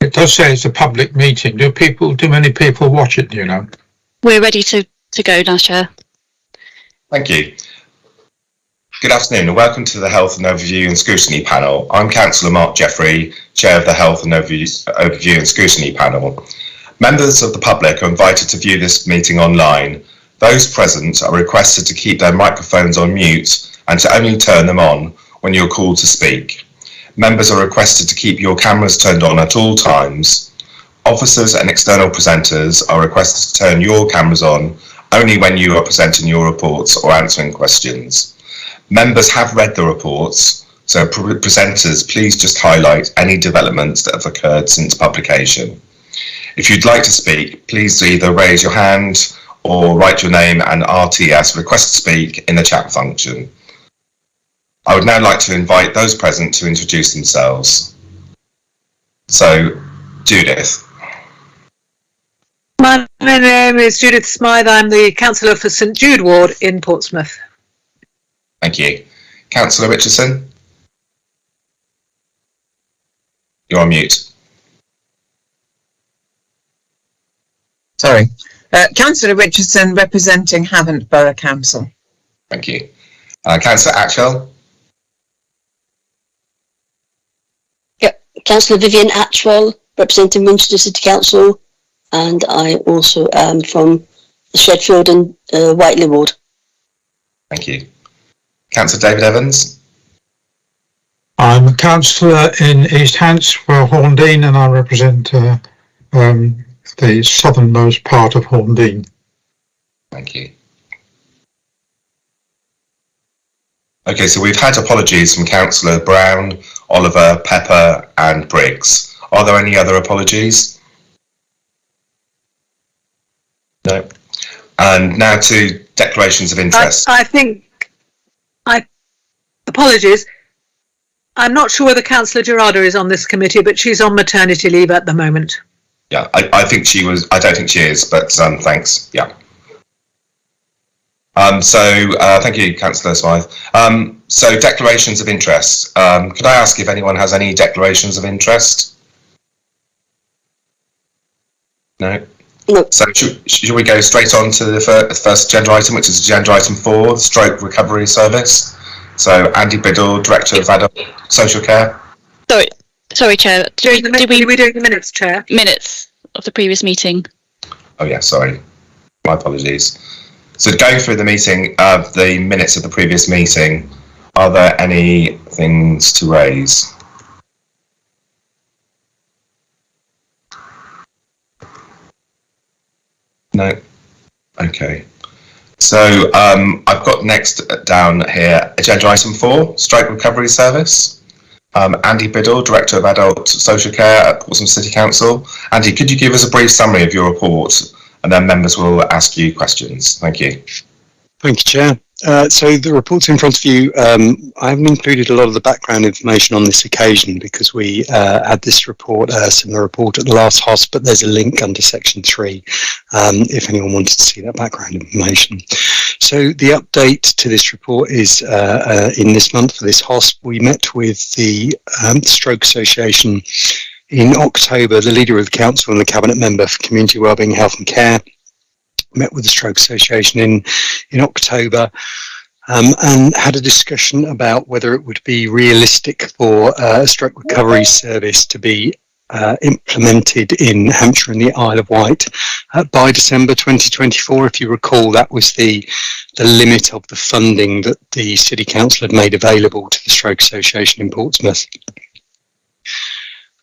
It does say it's a public meeting. Do many people watch it, do you know? We're ready to go now, Chair. Thank you. Good afternoon and welcome to the Health and Overview and Scrutiny Panel. I'm Councillor Mark Jeffrey, Chair of the Health and Overview and Scrutiny Panel. Members of the public are invited to view this meeting online. Those present are requested to keep their microphones on mute and to only turn them on when you're called to speak. Members are requested to keep your cameras turned on at all times. Officers and external presenters are requested to turn your cameras on only when you are presenting your reports or answering questions. Members have read the reports, so presenters, please just highlight any developments that have occurred since publication. If you'd like to speak, please either raise your hand or write your name and RTS request to speak in the chat function. I would now like to invite those present to introduce themselves. So, Judith. My name is Judith Smythe. I'm the Councillor for St Jude Ward in Portsmouth. Thank you. Councillor Richardson. You're on mute. Sorry. Councillor Richardson representing Havant Borough Council. Thank you. Councillor Atchell. Councillor Vivian Atchwell, representing Winchester City Council, and I also am from Shedfield and Whiteley Ward. Thank you. Councillor David Evans. I'm a councillor in East Hants for Horndean, and I represent the southernmost part of Horndean. Thank you. Okay, so we've had apologies from Councillor Brown, Oliver, Pepper and Briggs. Are there any other apologies? No. And now to declarations of interest. Apologies. I'm not sure whether Councillor Gerarda is on this committee, but she's on maternity leave at the moment. Yeah, I think she was. I don't think she is, but thanks. Yeah. Thank you, Councillor Smythe. So declarations of interest. Could I ask if anyone has any declarations of interest? No. No. So should we go straight on to the first agenda item, which is agenda item 4, the Stroke Recovery Service. So Andy Biddle, Director of Adult Social Care. Sorry, Chair. We're doing the minutes, Chair. Minutes of the previous meeting. Oh yeah, sorry. My apologies. So going through the meeting, the minutes of the previous meeting, are there any things to raise? No. Okay. So I've got next down here, agenda item 4, Stroke Recovery Service. Andy Biddle, Director of Adult Social Care at Portsmouth City Council. Andy, could you give us a brief summary of your report, and then members will ask you questions. Thank you. Thank you, Chair. So the report's in front of you. I haven't included a lot of the background information on this occasion because we had this report, similar report at the last HOS, but there's a link under section 3 if anyone wanted to see that background information. So the update to this report is in this month for this HOS. We met with the Stroke Association in October, the leader of the council and the cabinet member for community wellbeing, health and care. Met with the Stroke Association in October and had a discussion about whether it would be realistic for a stroke recovery service to be implemented in Hampshire and the Isle of Wight by December 2024. If you recall, that was the limit of the funding that the City Council had made available to the Stroke Association in Portsmouth.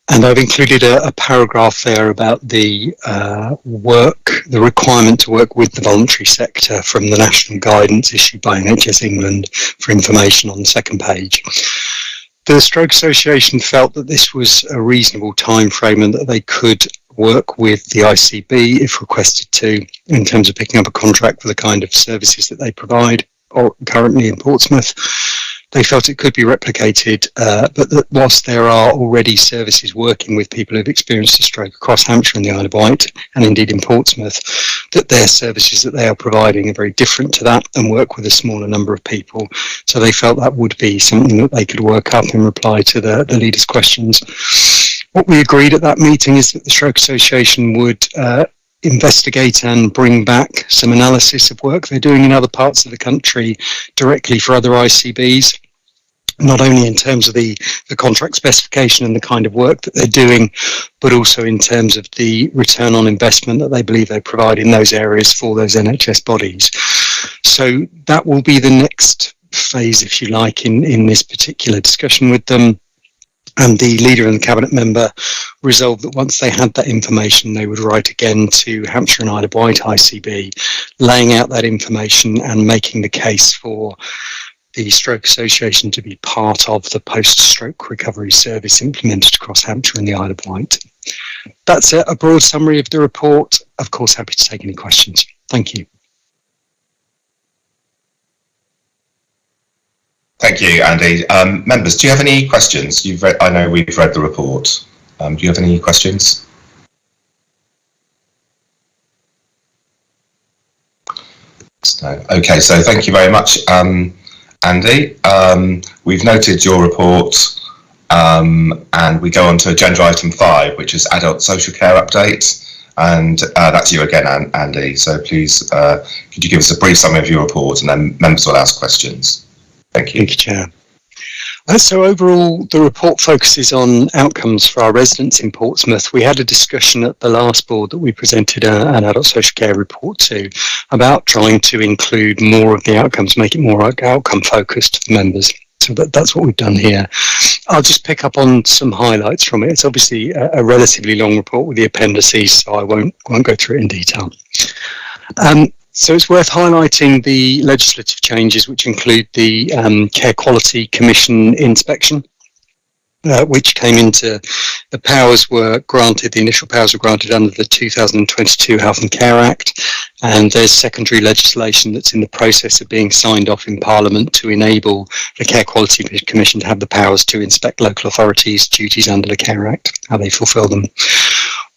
And I've included a paragraph there about the requirement to work with the voluntary sector from the national guidance issued by NHS England for information on the second page. The Stroke Association felt that this was a reasonable time frame and that they could work with the ICB if requested to in terms of picking up a contract for the kind of services that they provide or currently in Portsmouth. They felt it could be replicated, but that whilst there are already services working with people who've experienced a stroke across Hampshire and the Isle of Wight, and indeed in Portsmouth, that their services that they are providing are very different to that and work with a smaller number of people. So they felt that would be something that they could work up in reply to the leaders' questions. What we agreed at that meeting is that the Stroke Association would investigate and bring back some analysis of work they're doing in other parts of the country directly for other ICBs, not only in terms of the contract specification and the kind of work that they're doing, but also in terms of the return on investment that they believe they provide in those areas for those NHS bodies. So that will be the next phase, if you like, in this particular discussion with them. And the leader and the cabinet member resolved that once they had that information, they would write again to Hampshire and Isle of Wight ICB, laying out that information and making the case for the Stroke Association to be part of the post-stroke recovery service implemented across Hampshire and the Isle of Wight. That's a broad summary of the report. Of course, happy to take any questions. Thank you. Thank you, Andy. Members, do you have any questions? I know we've read the report. Do you have any questions? No. Okay, so thank you very much, Andy. We've noted your report, and we go on to agenda item 5, which is adult social care update. And that's you again, Andy. So please, could you give us a brief summary of your report, and then members will ask questions. Thank you. Thank you, Chair. So overall, the report focuses on outcomes for our residents in Portsmouth. We had a discussion at the last board that we presented an adult social care report to about trying to include more of the outcomes, make it more outcome focused for members. So that's what we've done here. I'll just pick up on some highlights from it. It's obviously a relatively long report with the appendices, so I won't go through it in detail. So it's worth highlighting the legislative changes, which include the Care Quality Commission inspection, which came into the powers were granted, the initial powers were granted under the 2022 Health and Care Act, and there's secondary legislation that's in the process of being signed off in Parliament to enable the Care Quality Commission to have the powers to inspect local authorities' duties under the Care Act, how they fulfil them.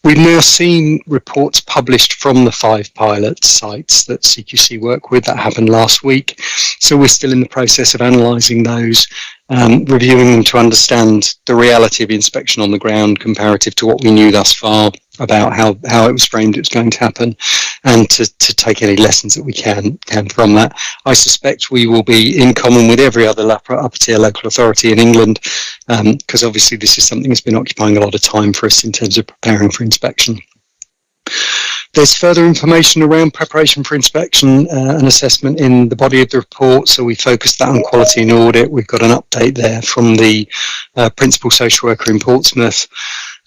We've now seen reports published from the 5 pilot sites that CQC work with. That happened last week. So we're still in the process of analysing those, reviewing them to understand the reality of inspection on the ground comparative to what we knew thus far about how it was framed it was going to happen, and to take any lessons that we can from that. I suspect we will be in common with every other upper tier local authority in England, because obviously this is something that's been occupying a lot of time for us in terms of preparing for inspection. There's further information around preparation for inspection and assessment in the body of the report, so we focused that on quality and audit. We've got an update there from the principal social worker in Portsmouth.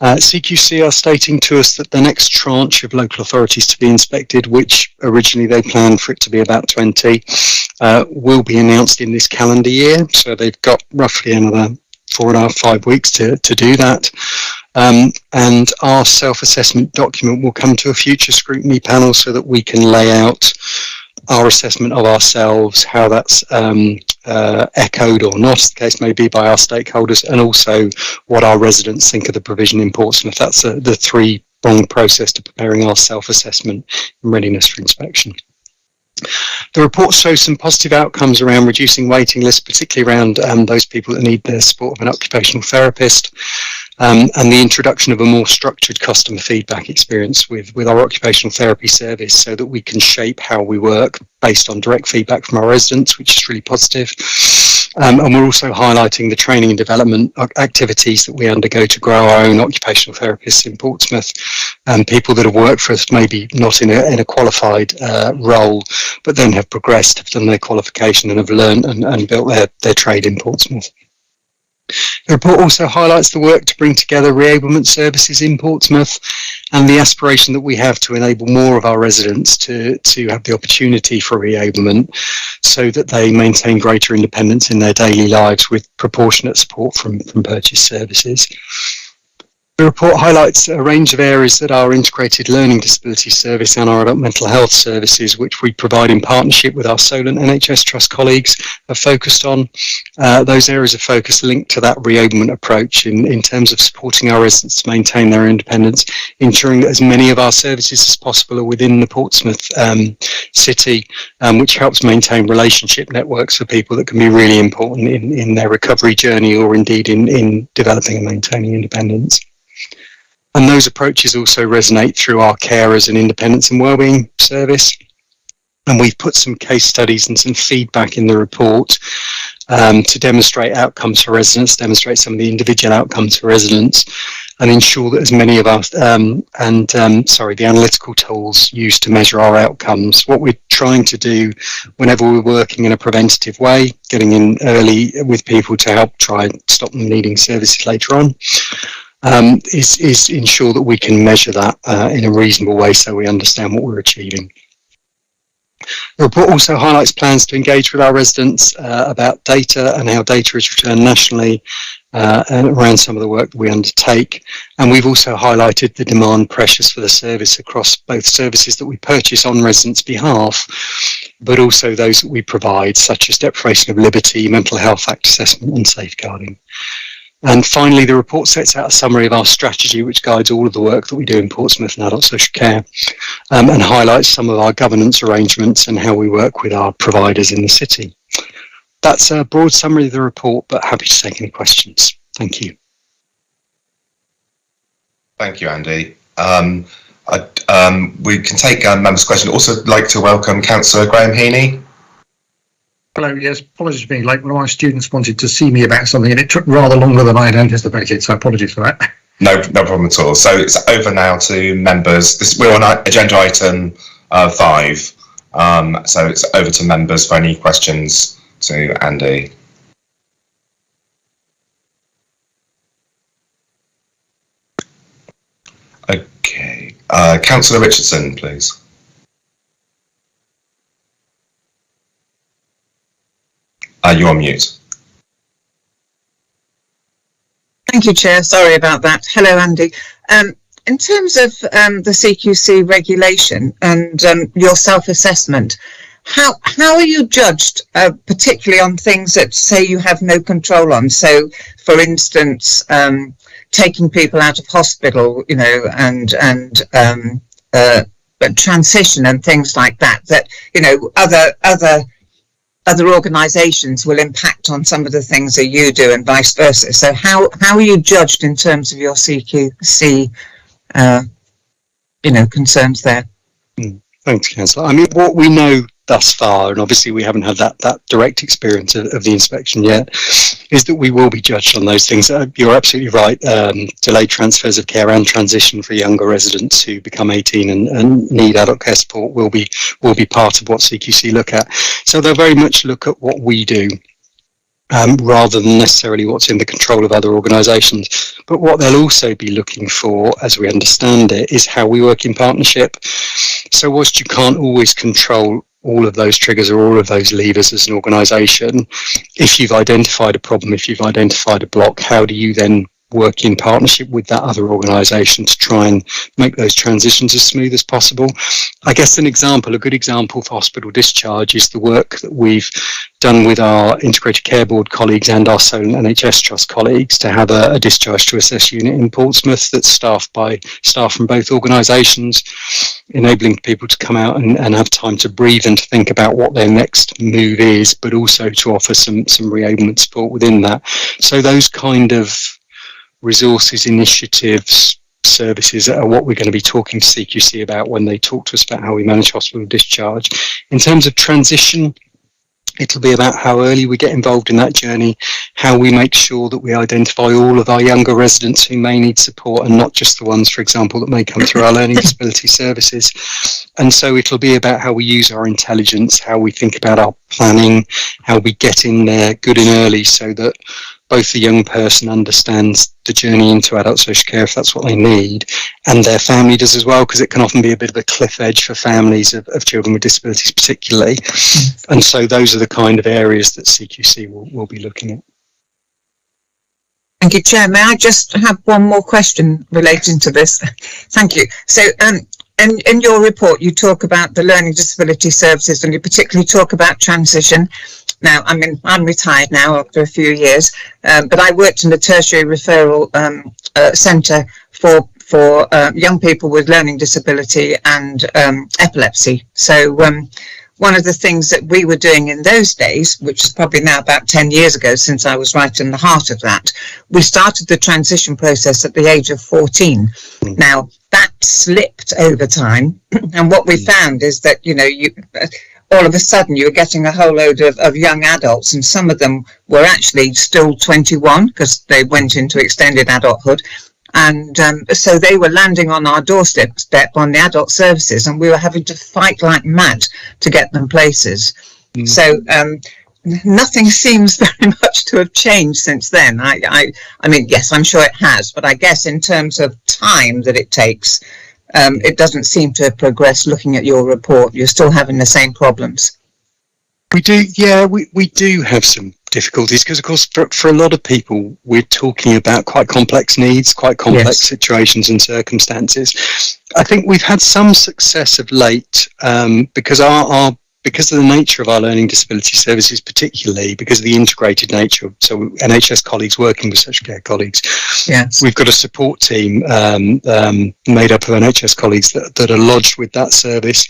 CQC are stating to us that the next tranche of local authorities to be inspected, which originally they planned for it to be about 20, will be announced in this calendar year. So they've got roughly another 4.5, 5 weeks to do that. And our self-assessment document will come to a future scrutiny panel so that we can lay out our assessment of ourselves, how that's echoed or not, as the case may be, by our stakeholders, and also what our residents think of the provision in Portsmouth. That's the 3-pronged process to preparing our self-assessment and readiness for inspection. The report shows some positive outcomes around reducing waiting lists, particularly around those people that need the support of an occupational therapist, and the introduction of a more structured customer feedback experience with our occupational therapy service, so that we can shape how we work based on direct feedback from our residents, which is really positive. And we're also highlighting the training and development activities that we undergo to grow our own occupational therapists in Portsmouth, and people that have worked for us, maybe not in a qualified role, but then have progressed, have done their qualification and have learned and built their trade in Portsmouth. The report also highlights the work to bring together reablement services in Portsmouth and the aspiration that we have to enable more of our residents to have the opportunity for reablement, so that they maintain greater independence in their daily lives with proportionate support from purchased services. The report highlights a range of areas that our integrated learning disability service and our adult mental health services, which we provide in partnership with our Solent NHS Trust colleagues, are focused on. Those areas of focus linked to that reablement approach in terms of supporting our residents to maintain their independence, ensuring that as many of our services as possible are within the Portsmouth city, which helps maintain relationship networks for people that can be really important in their recovery journey, or indeed in developing and maintaining independence. And those approaches also resonate through our carers and independence and wellbeing service. And we've put some case studies and some feedback in the report to demonstrate outcomes for residents, demonstrate some of the individual outcomes for residents, and ensure that as many of us, the analytical tools used to measure our outcomes. What we're trying to do whenever we're working in a preventative way, getting in early with people to help try and stop them needing services later on, is ensure that we can measure that in a reasonable way so we understand what we're achieving. The report also highlights plans to engage with our residents about data and how data is returned nationally and around some of the work that we undertake. And we've also highlighted the demand pressures for the service across both services that we purchase on residents' behalf, but also those that we provide, such as deprivation of liberty, mental health act assessment and safeguarding. And finally, the report sets out a summary of our strategy, which guides all of the work that we do in Portsmouth and adult social care, and highlights some of our governance arrangements and how we work with our providers in the city. That's a broad summary of the report, but happy to take any questions. Thank you. Thank you, Andy. We can take members' questions. Also like to welcome Councillor Graham Heaney. Hello, yes, apologies for being late. One of my students wanted to see me about something and it took rather longer than I had anticipated, so apologies for that. No problem at all. So it's over now to members. We're on agenda item 5. So it's over to members for any questions to Andy. Okay. Councillor Richardson, please. You're on mute. Thank you, Chair. Sorry about that. Hello, Andy. In terms of the CQC regulation and your self-assessment, how are you judged, particularly on things that say you have no control on? So, for instance, taking people out of hospital, you know, and transition and things like that. That, you know, other organisations will impact on some of the things that you do and vice versa. So how are you judged in terms of your CQC, concerns there? Thanks, Councillor. I mean, what we know thus far, and obviously we haven't had that direct experience of the inspection yet, is that we will be judged on those things. You're absolutely right. Delayed transfers of care and transition for younger residents who become 18 and need adult care support will be part of what CQC look at. So they'll very much look at what we do, rather than necessarily what's in the control of other organisations. But what they'll also be looking for, as we understand it, is how we work in partnership. So whilst you can't always control all of those triggers or all of those levers as an organisation, if you've identified a problem, if you've identified a block, how do you then work in partnership with that other organisation to try and make those transitions as smooth as possible? I guess a good example for hospital discharge is the work that we've done with our Integrated Care Board colleagues and our Solent NHS Trust colleagues to have a discharge to assess unit in Portsmouth that's staffed by staff from both organisations, enabling people to come out and have time to breathe and to think about what their next move is, but also to offer some reablement support within that. So those kind of resources, initiatives, services are what we're going to be talking to CQC about when they talk to us about how we manage hospital discharge. In terms of transition, it'll be about how early we get involved in that journey, how we make sure that we identify all of our younger residents who may need support and not just the ones, for example, that may come through our learning disability services. And so it'll be about how we use our intelligence, how we think about our planning, how we get in there good and early so that both the young person understands the journey into adult social care, if that's what they need, and their family does as well, because it can often be a bit of a cliff edge for families of children with disabilities particularly. And so those are the kind of areas that CQC will be looking at. Thank you, Chair. May I just have one more question relating to this? Thank you. So in your report, you talk about the learning disability services and you particularly talk about transition. Now, I'm retired now after a few years, but I worked in the tertiary referral centre for young people with learning disability and epilepsy. So one of the things that we were doing in those days, which is probably now about 10 years ago, since I was right in the heart of that, we started the transition process at the age of 14. Now, that slipped over time. And what we found is that, you know, all of a sudden you were getting a whole load of young adults, and some of them were actually still 21 because they went into extended adulthood. And so they were landing on our doorstep on the adult services, and we were having to fight like mad to get them places. So nothing seems very much to have changed since then. I mean, yes, I'm sure it has, but I guess in terms of time that it takes, it doesn't seem to have progressed. Looking at your report, you're still having the same problems. We do, yeah, we do have some difficulties because, of course, for a lot of people, we're talking about quite complex needs, quite complex situations and circumstances. I think we've had some success of late because because of the nature of our learning disability services, particularly because of the integrated nature. So NHS colleagues working with social care colleagues. Yes. We've got a support team made up of NHS colleagues that are lodged with that service.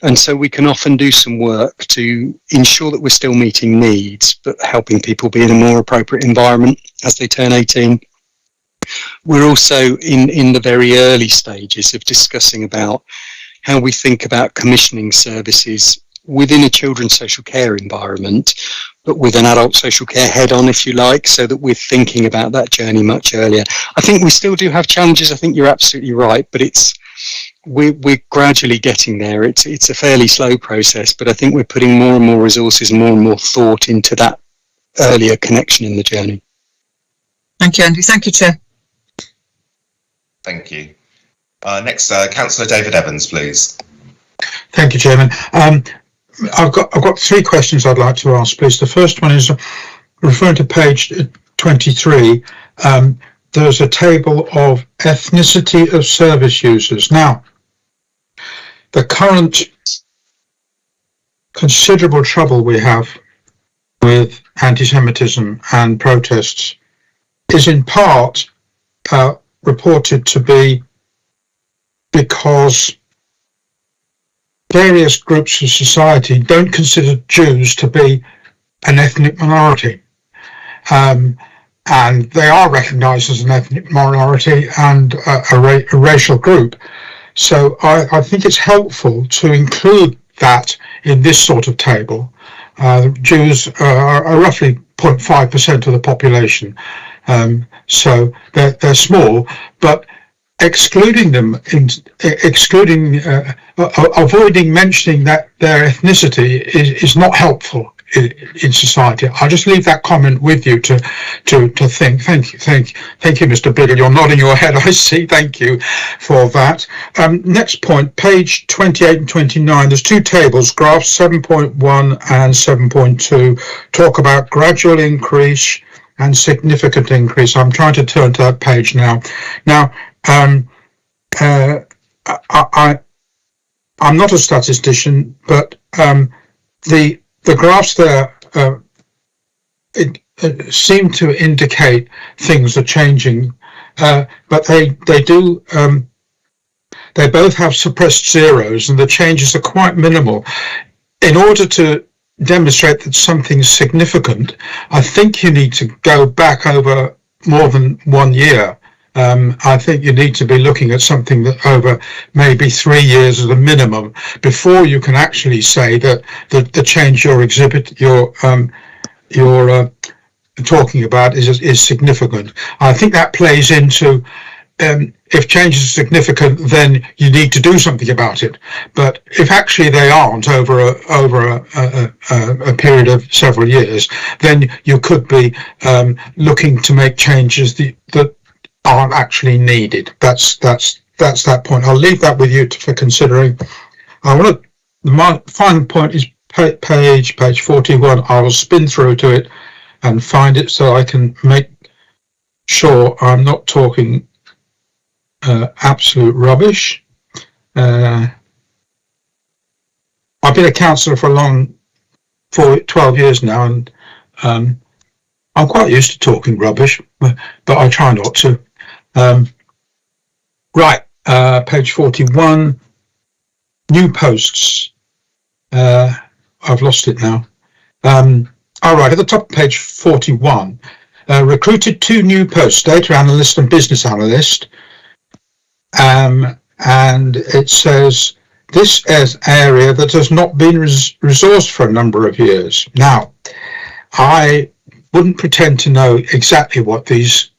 And so we can often do some work to ensure that we're still meeting needs, but helping people be in a more appropriate environment as they turn 18. We're also in the very early stages of discussing about how we think about commissioning services within a children's social care environment, but with an adult social care head on, if you like, so that we're thinking about that journey much earlier. I think we still do have challenges. I think you're absolutely right, but we're gradually getting there. It's a fairly slow process, but I think we're putting more and more resources and more thought into that earlier connection in the journey. Thank you, Andy. Thank you, Chair. Thank you. Next, Councillor David Evans, please. Thank you, Chairman. I've got three questions I'd like to ask, please. The first one is referring to page 23. There's a table of ethnicity of service users. Now, the current considerable trouble we have with anti-Semitism and protests is in part reported to be because various groups of society don't consider Jews to be an ethnic minority. And they are recognised as an ethnic minority and a racial group. So I think it's helpful to include that in this sort of table. Jews are roughly 0.5% of the population. So they're small, but excluding them, avoiding mentioning that their ethnicity is not helpful in society. I'll just leave that comment with you to think. Thank you, Mr. Biddle. You're nodding your head, I see. Thank you for that. Next point, page 28 and 29. There's two tables, graphs 7.1 and 7.2, talk about gradual increase and significant increase. I'm trying to turn to that page now. Now, I'm not a statistician, but the graphs there seem to indicate things are changing, but they both have suppressed zeros, and the changes are quite minimal. In order to demonstrate that something's significant, I think you need to go back over more than 1 year. I think you need to be looking at something that over maybe 3 years as a minimum before you can actually say that the change you're talking about is significant. I think that plays into if changes are significant, then you need to do something about it. But if actually they aren't over a period of several years, then you could be looking to make changes that aren't actually needed. That's that point. I'll leave that with you for considering. My final point is page 41. I will spin through to it and find it so I can make sure I'm not talking absolute rubbish. I've been a councillor for 12 years now, and I'm quite used to talking rubbish, but I try not to. Right, page 41, new posts. I've lost it now. All right, at the top of page 41, recruited 2 new posts, data analyst and business analyst. And it says, this is an area that has not been resourced for a number of years. Now, I wouldn't pretend to know exactly what these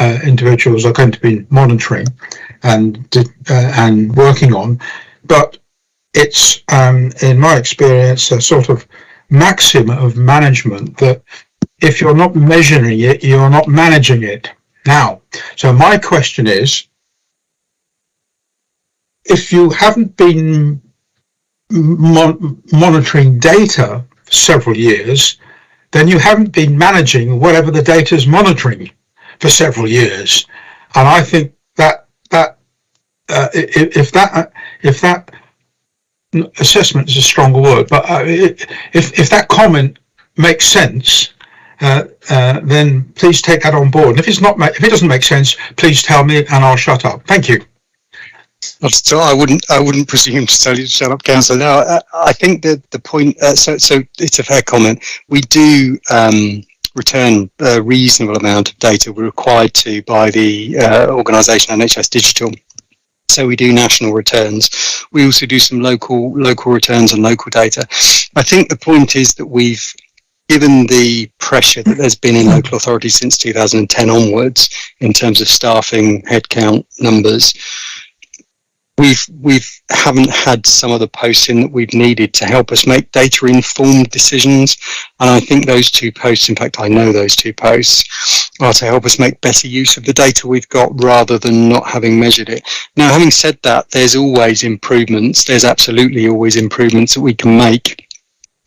individuals are going to be monitoring and working on, but it's, in my experience, a sort of maxim of management that if you're not measuring it, you're not managing it. Now, so my question is, if you haven't been monitoring data for several years, then you haven't been managing whatever the data is monitoring for several years. And I think that if that assessment is a stronger word, but if that comment makes sense, then please take that on board. And if it doesn't make sense, please tell me, and I'll shut up. Thank you. So I wouldn't presume to tell you to shut up, Councillor. No, I think that the point. So it's a fair comment. We do return a reasonable amount of data. We're required to by the organisation NHS Digital. So we do national returns. We also do some local returns and local data. I think the point is that we've, given the pressure that there's been in local authorities since 2010 onwards, in terms of staffing, headcount numbers, we haven't had some of the posts in that we've needed to help us make data informed decisions. And I think those 2 posts, in fact, I know those 2 posts are to help us make better use of the data we've got rather than not having measured it. Now, having said that, there's always improvements. There's absolutely always improvements that we can make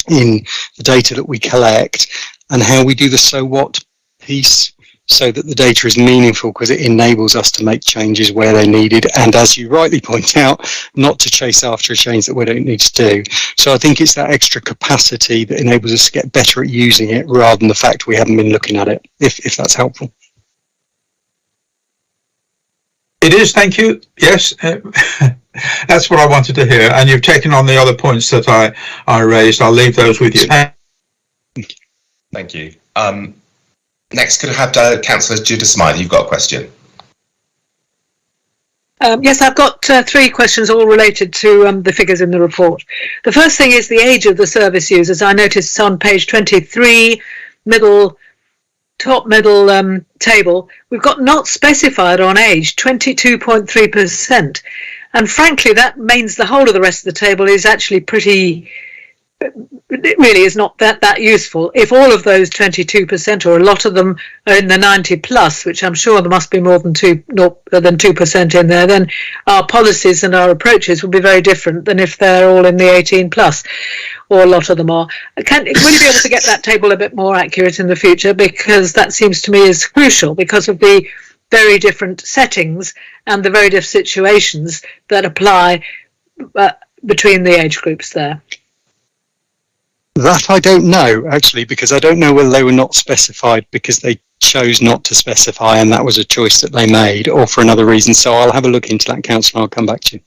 in the data that we collect and how we do the so what piece, so that the data is meaningful, because it enables us to make changes where they're needed. And as you rightly point out, not to chase after a change that we don't need to do. So I think it's that extra capacity that enables us to get better at using it rather than the fact we haven't been looking at it, if that's helpful. It is, thank you. Yes, that's what I wanted to hear. And you've taken on the other points that I raised. I'll leave those with you. Thank you. Next, could I have Councillor Judith Smythe? You've got a question. Yes, I've got 3 questions all related to the figures in the report. The first thing is the age of the service users. I noticed on page 23, top middle table, we've got not specified on age, 22.3%. And frankly, that means the whole of the rest of the table is actually pretty... It really is not that useful. If all of those 22% or a lot of them are in the 90 plus, which I'm sure there must be more than 2% in there, then our policies and our approaches will be very different than if they're all in the 18 plus, or a lot of them are. Will you be able to get that table a bit more accurate in the future? Because that seems to me is crucial because of the very different settings and the very different situations that apply between the age groups there. That I don't know, actually, because I don't know whether they were not specified because they chose not to specify and that was a choice that they made, or for another reason. So I'll have a look into that, Councillor, and I'll come back to you.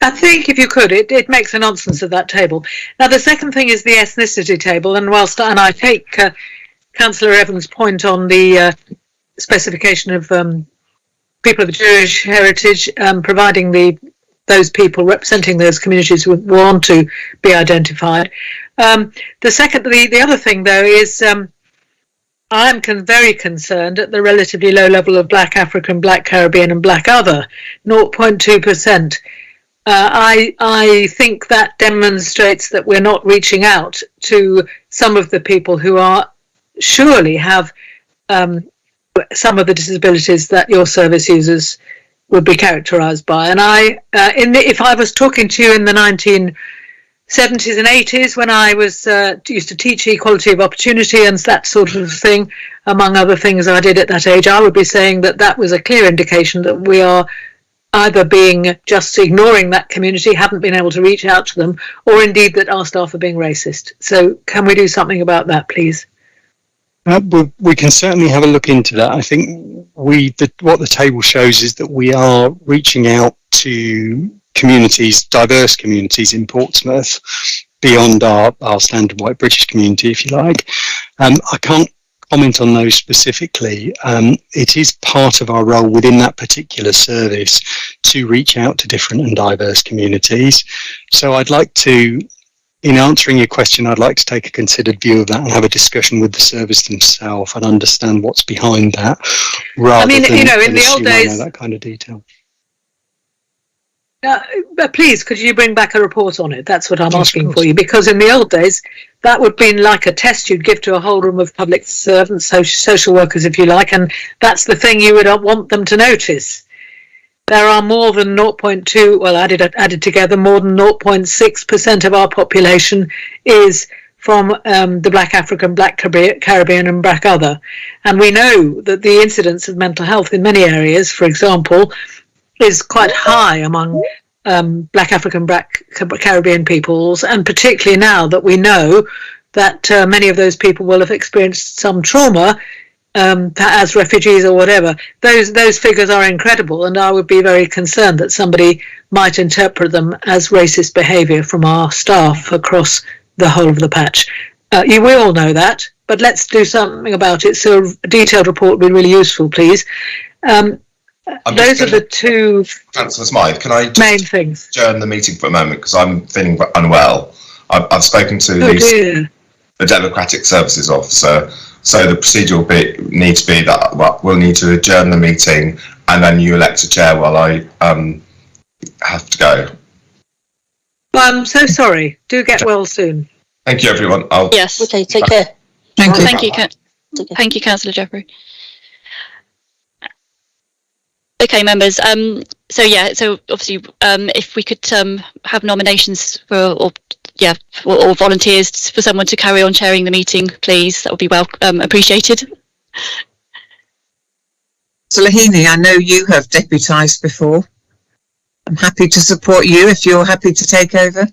I think if you could, it makes a nonsense of that table. Now, the second thing is the ethnicity table, and I take Councillor Evans' point on the specification of people of Jewish heritage, providing those people representing those communities who want to be identified. The other thing, though, is I'm very concerned at the relatively low level of Black African, Black Caribbean and Black Other, 0.2%. I think that demonstrates that we're not reaching out to some of the people who surely have some of the disabilities that your service users would be characterised by. And if I was talking to you in the 1970s and 80s, when I was used to teach equality of opportunity and that sort of thing, among other things I did at that age, I would be saying that was a clear indication that we are either just ignoring that community, haven't been able to reach out to them, or indeed that our staff are being racist. So can we do something about that, please? We can certainly have a look into that. I think what the table shows is that we are reaching out to communities, diverse communities in Portsmouth, beyond our standard white British community, if you like. I can't comment on those specifically. It is part of our role within that particular service to reach out to different and diverse communities. So I'd like to, in answering your question, I'd like to take a considered view of that and have a discussion with the service themselves and understand what's behind that, rather than in the old days, I know that kind of detail. But please, could you bring back a report on it? That's what I'm asking for you, because in the old days, that would have been like a test you'd give to a whole room of public servants, social workers, if you like, and that's the thing you would want them to notice. There are more than 0.2, well, added together, more than 0.6% of our population is from the Black African, Black Caribbean and Black Other. And we know that the incidence of mental health in many areas, for example, is quite high among Black African, Black Caribbean peoples, and particularly now that we know that many of those people will have experienced some trauma as refugees or whatever. Those figures are incredible, and I would be very concerned that somebody might interpret them as racist behaviour from our staff across the whole of the patch. We all know that, but let's do something about it. So a detailed report would be really useful, please. Those are the two Councillor Smythe, can I main things. Adjourn the meeting for a moment because I'm feeling unwell. I've spoken to the Democratic Services Officer, so the procedure will need to be that we'll need to adjourn the meeting and then you elect a chair while I have to go. Well, I'm so sorry. Do get well soon. Thank you, everyone. Yes. Okay, take care. Thank you, Councillor Jeffrey. Okay, members. So obviously, if we could have nominations for or volunteers for someone to carry on chairing the meeting, please, that would be appreciated. So Lahini, I know you have deputised before. I'm happy to support you if you're happy to take over.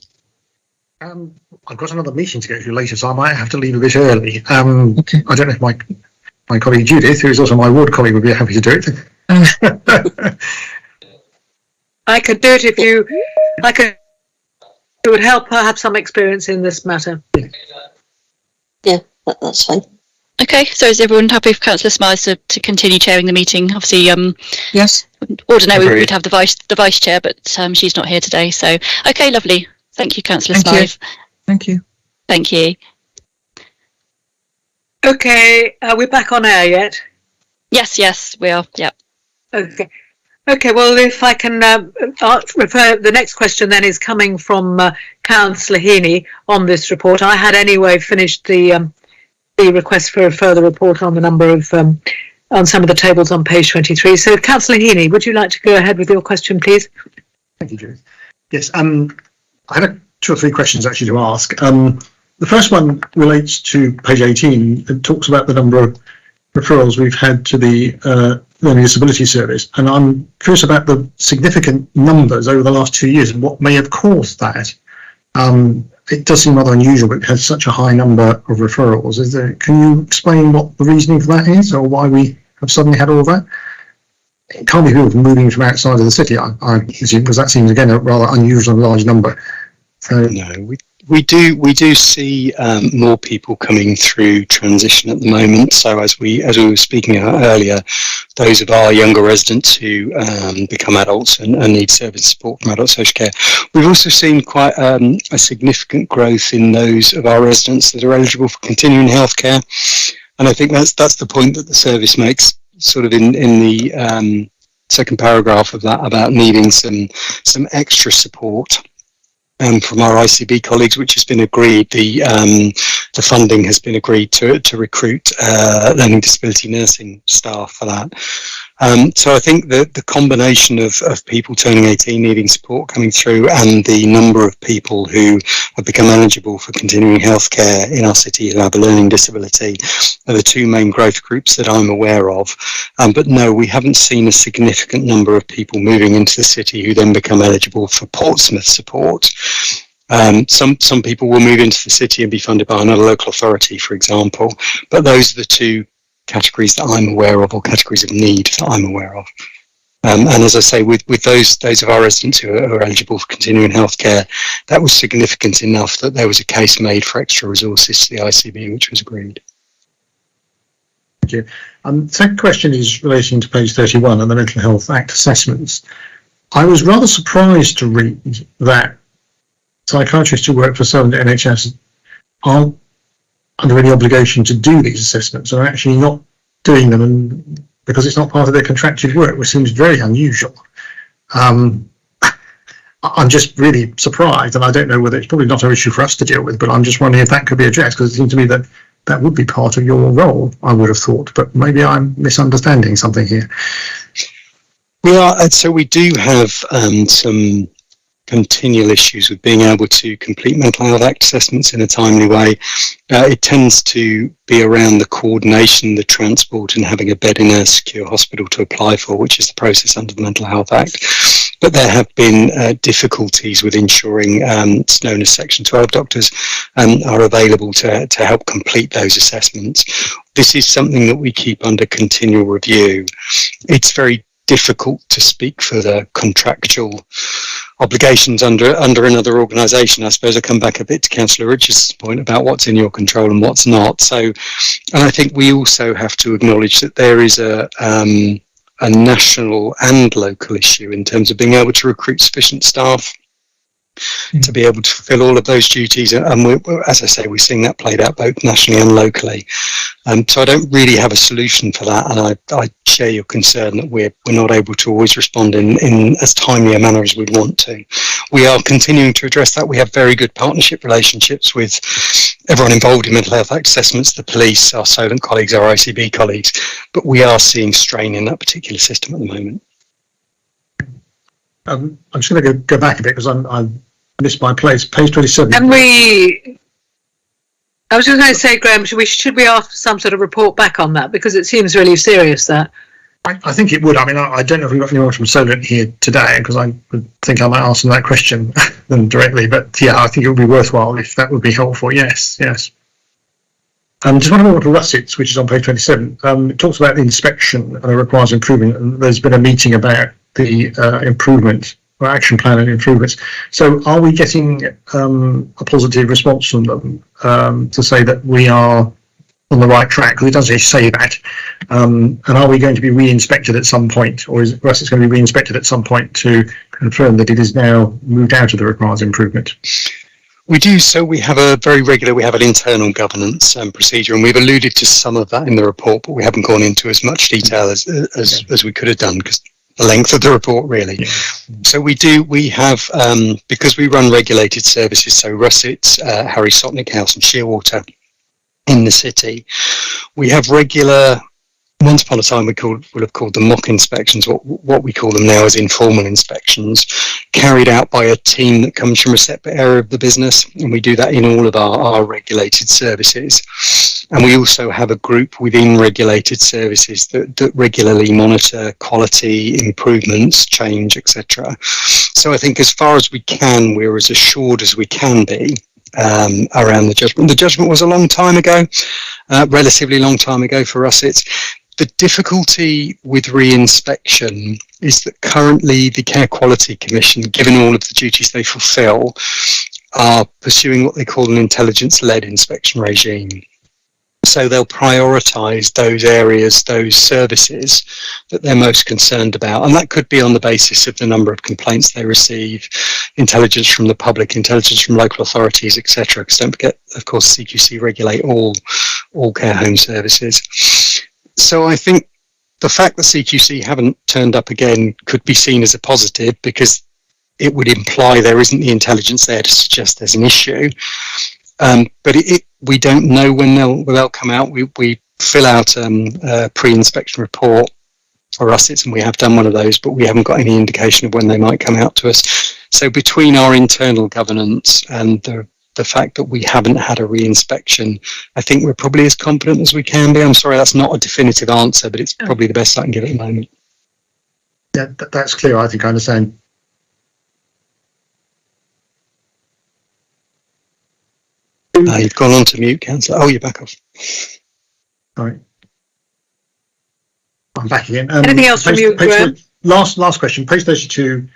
I've got another meeting to go to later, so I might have to leave a bit early. Okay. I don't know if my colleague Judith, who is also my ward colleague, would be happy to do it. I could do it if you. It would help her have some experience in this matter. Yeah, that's fine. Okay, so is everyone happy for Councillor Smythe to continue chairing the meeting? Obviously, yes. Ordinarily we'd have the vice chair, but she's not here today. So, okay, lovely. Thank you, Councillor Smythe. Thank you. Thank you. Okay, are we back on air yet? Yes, we are. Yeah. Okay. Well, if I can refer, the next question then is coming from Councillor Heaney on this report. I had anyway finished the request for a further report on the number of on some of the tables on page 23. So, Councillor Heaney, would you like to go ahead with your question, please? Thank you, Judith. Yes, I had 2 or 3 questions actually to ask. The first one relates to page 18. It talks about the number of referrals we've had to the Learning Disability Service, and I'm curious about the significant numbers over the last 2 years and what may have caused that. It does seem rather unusual that we've had such a high number of referrals. Can you explain what the reasoning for that is, or why we have suddenly had all of that? It can't be people moving from outside of the city, I assume, because that seems again a rather unusual and large number. So, no, we do see more people coming through transition at the moment. So as we were speaking about earlier, those of our younger residents who become adults and need service support from adult social care. We've also seen quite a significant growth in those of our residents that are eligible for continuing healthcare, and I think that's the point that the service makes, sort of in the second paragraph of that, about needing some extra support. From our ICB colleagues, which has been agreed, the funding has been agreed to recruit learning disability nursing staff for that. So I think that the combination of people turning 18 needing support coming through, and the number of people who have become eligible for continuing healthcare in our city who have a learning disability are the 2 main growth groups that I'm aware of. But no, we haven't seen a significant number of people moving into the city who then become eligible for Portsmouth support. Some people will move into the city and be funded by another local authority, for example, but those are the 2 categories that I'm aware of, or categories of need that I'm aware of. And as I say, with those of our residents who are eligible for continuing healthcare, that was significant enough that there was a case made for extra resources to the ICB, which was agreed. Thank you. Second question is relating to page 31 and the Mental Health Act assessments. I was rather surprised to read that psychiatrists who work for some NHS aren't under any obligation to do these assessments and are actually not doing them, and because it's not part of their contracted work, which seems very unusual. I'm just really surprised, and I don't know whether it's probably not an issue for us to deal with, but I'm just wondering if that could be addressed, because it seems to me that that would be part of your role, I would have thought, but maybe I'm misunderstanding something here. So we do have some continual issues with being able to complete Mental Health Act assessments in a timely way. It tends to be around the coordination, the transport, and having a bed in a secure hospital to apply for, which is the process under the Mental Health Act. But there have been difficulties with ensuring it's known as Section 12 doctors are available to help complete those assessments. This is something that we keep under continual review. It's very difficult to speak for the contractual obligations under another organisation. I suppose I come back a bit to Councillor Richards' point about what's in your control and what's not. So, and I think we also have to acknowledge that there is a national and local issue in terms of being able to recruit sufficient staff to be able to fulfil all of those duties. And as I say, we're seeing that played out both nationally and locally. So I don't really have a solution for that, and I share your concern that we're not able to always respond in as timely a manner as we'd want to. We are continuing to address that. We have very good partnership relationships with everyone involved in Mental Health Act assessments, the police, our Solent colleagues, our ICB colleagues, but we are seeing strain in that particular system at the moment. I'm just going to go back a bit because I missed my place. Page 27. And I was just going to say, Graham, should we ask for some sort of report back on that, because it seems really serious, that. I think it would. I mean, I don't know if we've got anyone from Solent here today, because I would think I might ask them that question them directly. But yeah, I think it would be worthwhile if that would be helpful. Yes. Just want to move on to Russets, which is on page 27. It talks about the inspection and it requires improvement. And there's been a meeting about the improvement or action plan and improvements. So are we getting a positive response from them to say that we are on the right track? Because it doesn't say that. And are we going to be re-inspected at some point, or is Russets going to be re-inspected at some point to confirm that it is now moved out of the requires improvement? We do. So we have we have an internal governance procedure, and we've alluded to some of that in the report, but we haven't gone into as much detail as we could have done, because the length of the report, really. Yeah. So we have, because we run regulated services, so Russets, Harry Sotnick House and Shearwater in the city, we have regular, once upon a time we would have called them mock inspections. What we call them now is informal inspections, carried out by a team that comes from a separate area of the business, and we do that in all of our regulated services. And we also have a group within regulated services that regularly monitor quality, improvements, change, etc. So I think as far as we can, we're as assured as we can be around the judgment. The judgment was a long time ago, relatively long time ago for us. The difficulty with re-inspection is that currently the Care Quality Commission, given all of the duties they fulfil, are pursuing what they call an intelligence-led inspection regime. So they'll prioritise those areas, those services that they're most concerned about. And that could be on the basis of the number of complaints they receive, intelligence from the public, intelligence from local authorities, etc. Because don't forget, of course, CQC regulate all care home services. So I think the fact that CQC haven't turned up again could be seen as a positive, because it would imply there isn't the intelligence there to suggest there's an issue. But we don't know when they'll come out. We fill out a pre-inspection report for Russets, and we have done one of those, but we haven't got any indication of when they might come out to us. So between our internal governance and the fact that we haven't had a re-inspection, I think we're probably as confident as we can be. I'm sorry, that's not a definitive answer, but it's probably the best I can give at the moment. Yeah, that's clear. I think I understand. You've gone on to mute, Councillor. Oh, you're back off. Sorry. I'm back again. Anything else from you, Graham? last question, page 32,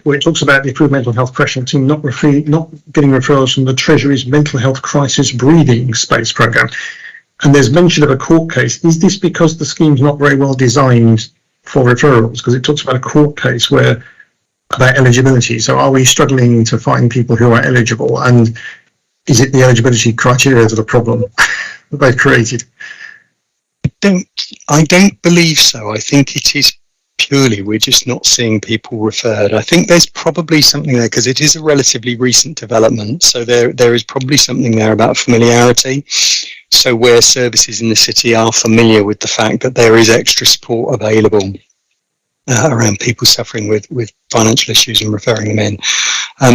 where it talks about the approved mental health professional team not getting referrals from the Treasury's mental health crisis breathing space programme. And there's mention of a court case. Is this because the scheme's not very well designed for referrals? Because it talks about a court case about eligibility. So are we struggling to find people who are eligible? And is it the eligibility criteria that are a problem that they've created? I don't believe so. I think it is purely we're just not seeing people referred. I think there's probably something there because it is a relatively recent development. So there is probably something there about familiarity. So where services in the city are familiar with the fact that there is extra support available around people suffering with financial issues and referring them in.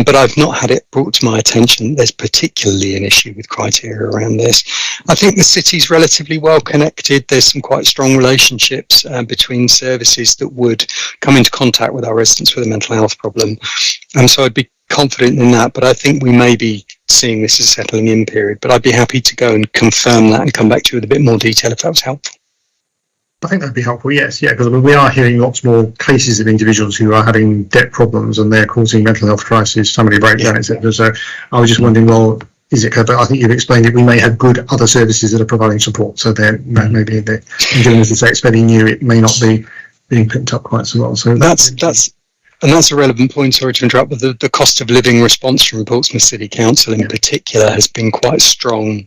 But I've not had it brought to my attention there's particularly an issue with criteria around this. I think the city's relatively well connected. There's some quite strong relationships between services that would come into contact with our residents with a mental health problem. And so I'd be confident in that, but I think we may be seeing this as a settling in period. But I'd be happy to go and confirm that and come back to you with a bit more detail if that was helpful. I think that'd be helpful, yes, yeah, because we are hearing lots more cases of individuals who are having debt problems and they're causing mental health crisis, family breakdown, etc. So I was just wondering, well, is it? But I think you've explained it. We may have good other services that are providing support, so they're maybe as you say, it's fairly new. It may not be being picked up quite so well. So that's a relevant point. Sorry to interrupt, but the cost of living response from Portsmouth City Council in particular has been quite strong.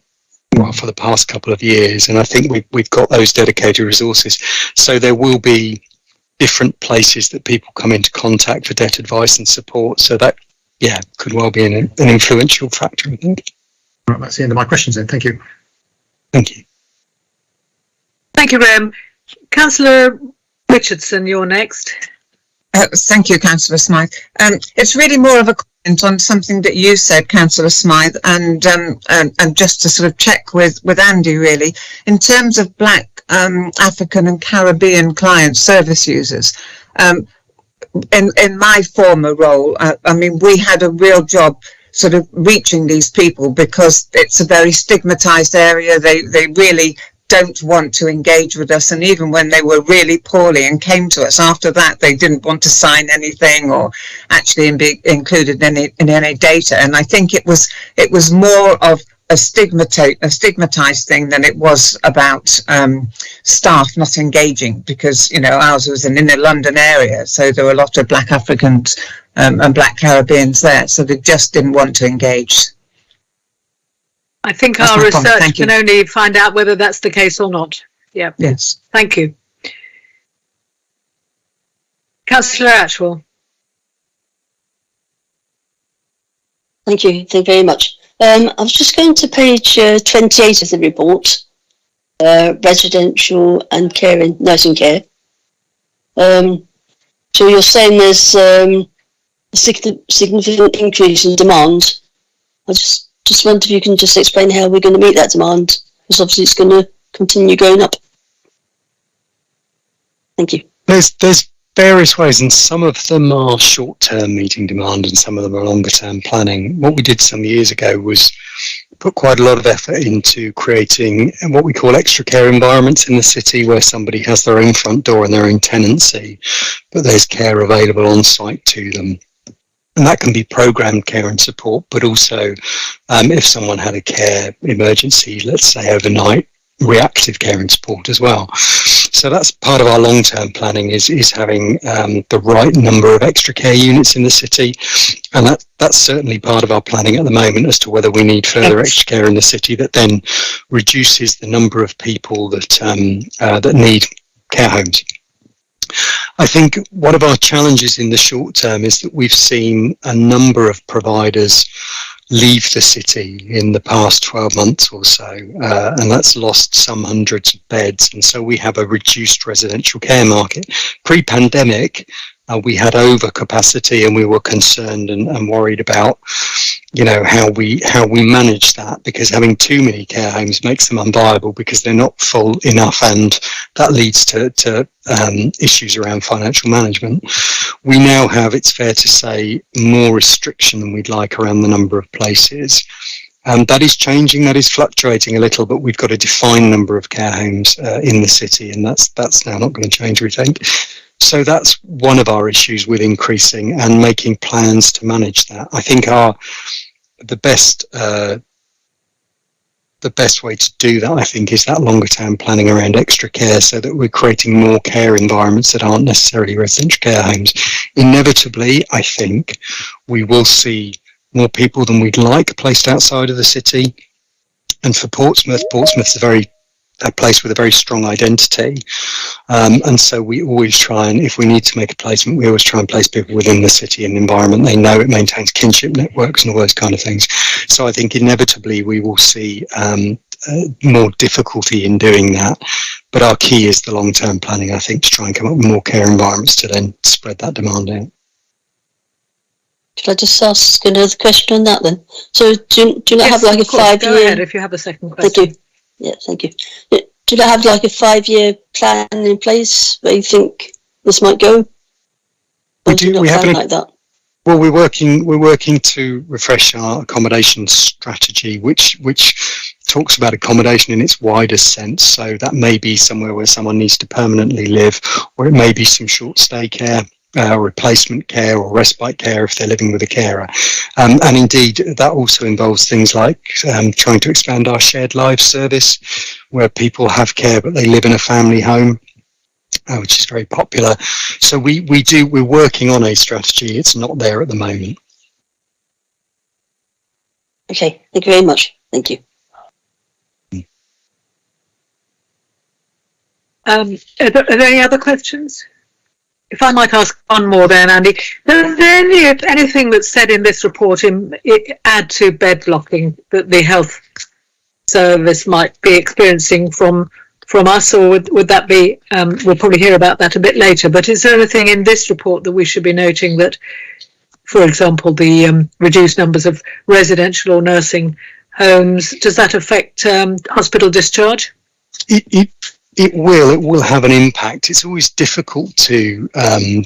Well, for the past couple of years, and I think we've got those dedicated resources. So there will be different places that people come into contact for debt advice and support. So that, could well be an influential factor, I think. Right, that's the end of my questions then. Thank you. Thank you. Thank you, Graham. Councillor Richardson, you're next. Thank you, Councillor Smythe. It's really more of a comment on something that you said, Councillor Smythe, and just to sort of check with Andy, really, in terms of Black, African and Caribbean client service users. In my former role, I mean, we had a real job sort of reaching these people because it's a very stigmatized area. They really don't want to engage with us, and even when they were really poorly and came to us after that, they didn't want to sign anything or actually be included in any data. And I think it was more of a stigmatized thing than it was about staff not engaging, because ours was in the London area, so there were a lot of Black Africans and Black Caribbeans there, so they just didn't want to engage. I think our research can only find out whether that's the case or not. Yeah. Yes. Thank you. Councillor Atchwell. Thank you. Thank you very much. I was just going to page 28 of the report, residential and nursing care. So you're saying there's a significant increase in demand. I just wonder if you can just explain how we're going to meet that demand, because obviously it's going to continue going up. Thank you. There's various ways, and some of them are short-term meeting demand and some of them are longer-term planning. What we did some years ago was put quite a lot of effort into creating what we call extra care environments in the city, where somebody has their own front door and their own tenancy, but there's care available on site to them. And that can be programmed care and support, but also if someone had a care emergency, let's say overnight, reactive care and support as well. So that's part of our long-term planning is having the right number of extra care units in the city. And that's certainly part of our planning at the moment as to whether we need further extra care in the city that then reduces the number of people that need care homes. I think one of our challenges in the short term is that we've seen a number of providers leave the city in the past 12 months or so, and that's lost some hundreds of beds, and so we have a reduced residential care market. Pre-pandemic, we had overcapacity, and we were concerned and worried about, how we manage that, because having too many care homes makes them unviable because they're not full enough, and that leads to issues around financial management. We now have, it's fair to say, more restriction than we'd like around the number of places. That is changing, that is fluctuating a little, but we've got a defined number of care homes in the city, and that's now not going to change, we think. So that's one of our issues with increasing and making plans to manage that. I think the best way to do that, I think, is that longer term planning around extra care, so that we're creating more care environments that aren't necessarily residential care homes. Inevitably, I think we will see more people than we'd like placed outside of the city. And for Portsmouth's a place with a very strong identity. And so we always try, and if we need to make a placement, we always try and place people within the city and environment they know. It maintains kinship networks and all those kind of things. So I think inevitably we will see more difficulty in doing that. But our key is the long-term planning, I think, to try and come up with more care environments to then spread that demand out. Could I just ask another question on that then? So do you not have like a 5-year... Go ahead if you have a second question. Thank you. Yeah, thank you. Do you not have like a 5-year plan in place where you think this might go? We have like that. Well, we're working to refresh our accommodation strategy, which talks about accommodation in its widest sense. So that may be somewhere where someone needs to permanently live, or it may be some short stay care, replacement care or respite care if they're living with a carer. And indeed, that also involves things like trying to expand our shared lives service, where people have care but they live in a family home, which is very popular. So we're working on a strategy. It's not there at the moment. Okay, thank you very much. Thank you. Are there any other questions? If I might ask one more then, Andy, is there anything that's said in this report add to bed blocking that the health service might be experiencing from us, or would that be, we'll probably hear about that a bit later, but is there anything in this report that we should be noting that, for example, the reduced numbers of residential or nursing homes, does that affect hospital discharge? It will have an impact. It's always difficult to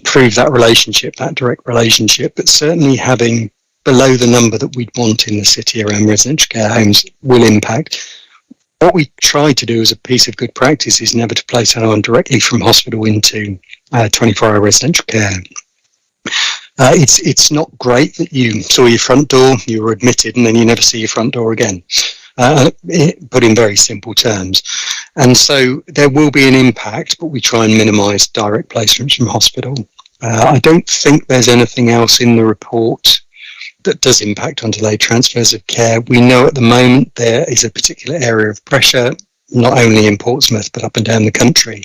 prove that relationship, that direct relationship, but certainly having below the number that we'd want in the city around residential care homes will impact. What we try to do as a piece of good practice is never to place anyone directly from hospital into 24-hour residential care. It's not great that you saw your front door, you were admitted, and then you never see your front door again. Put in very simple terms. And so there will be an impact, but we try and minimise direct placements from hospital. I don't think there's anything else in the report that does impact on delayed transfers of care. We know at the moment there is a particular area of pressure, not only in Portsmouth, but up and down the country,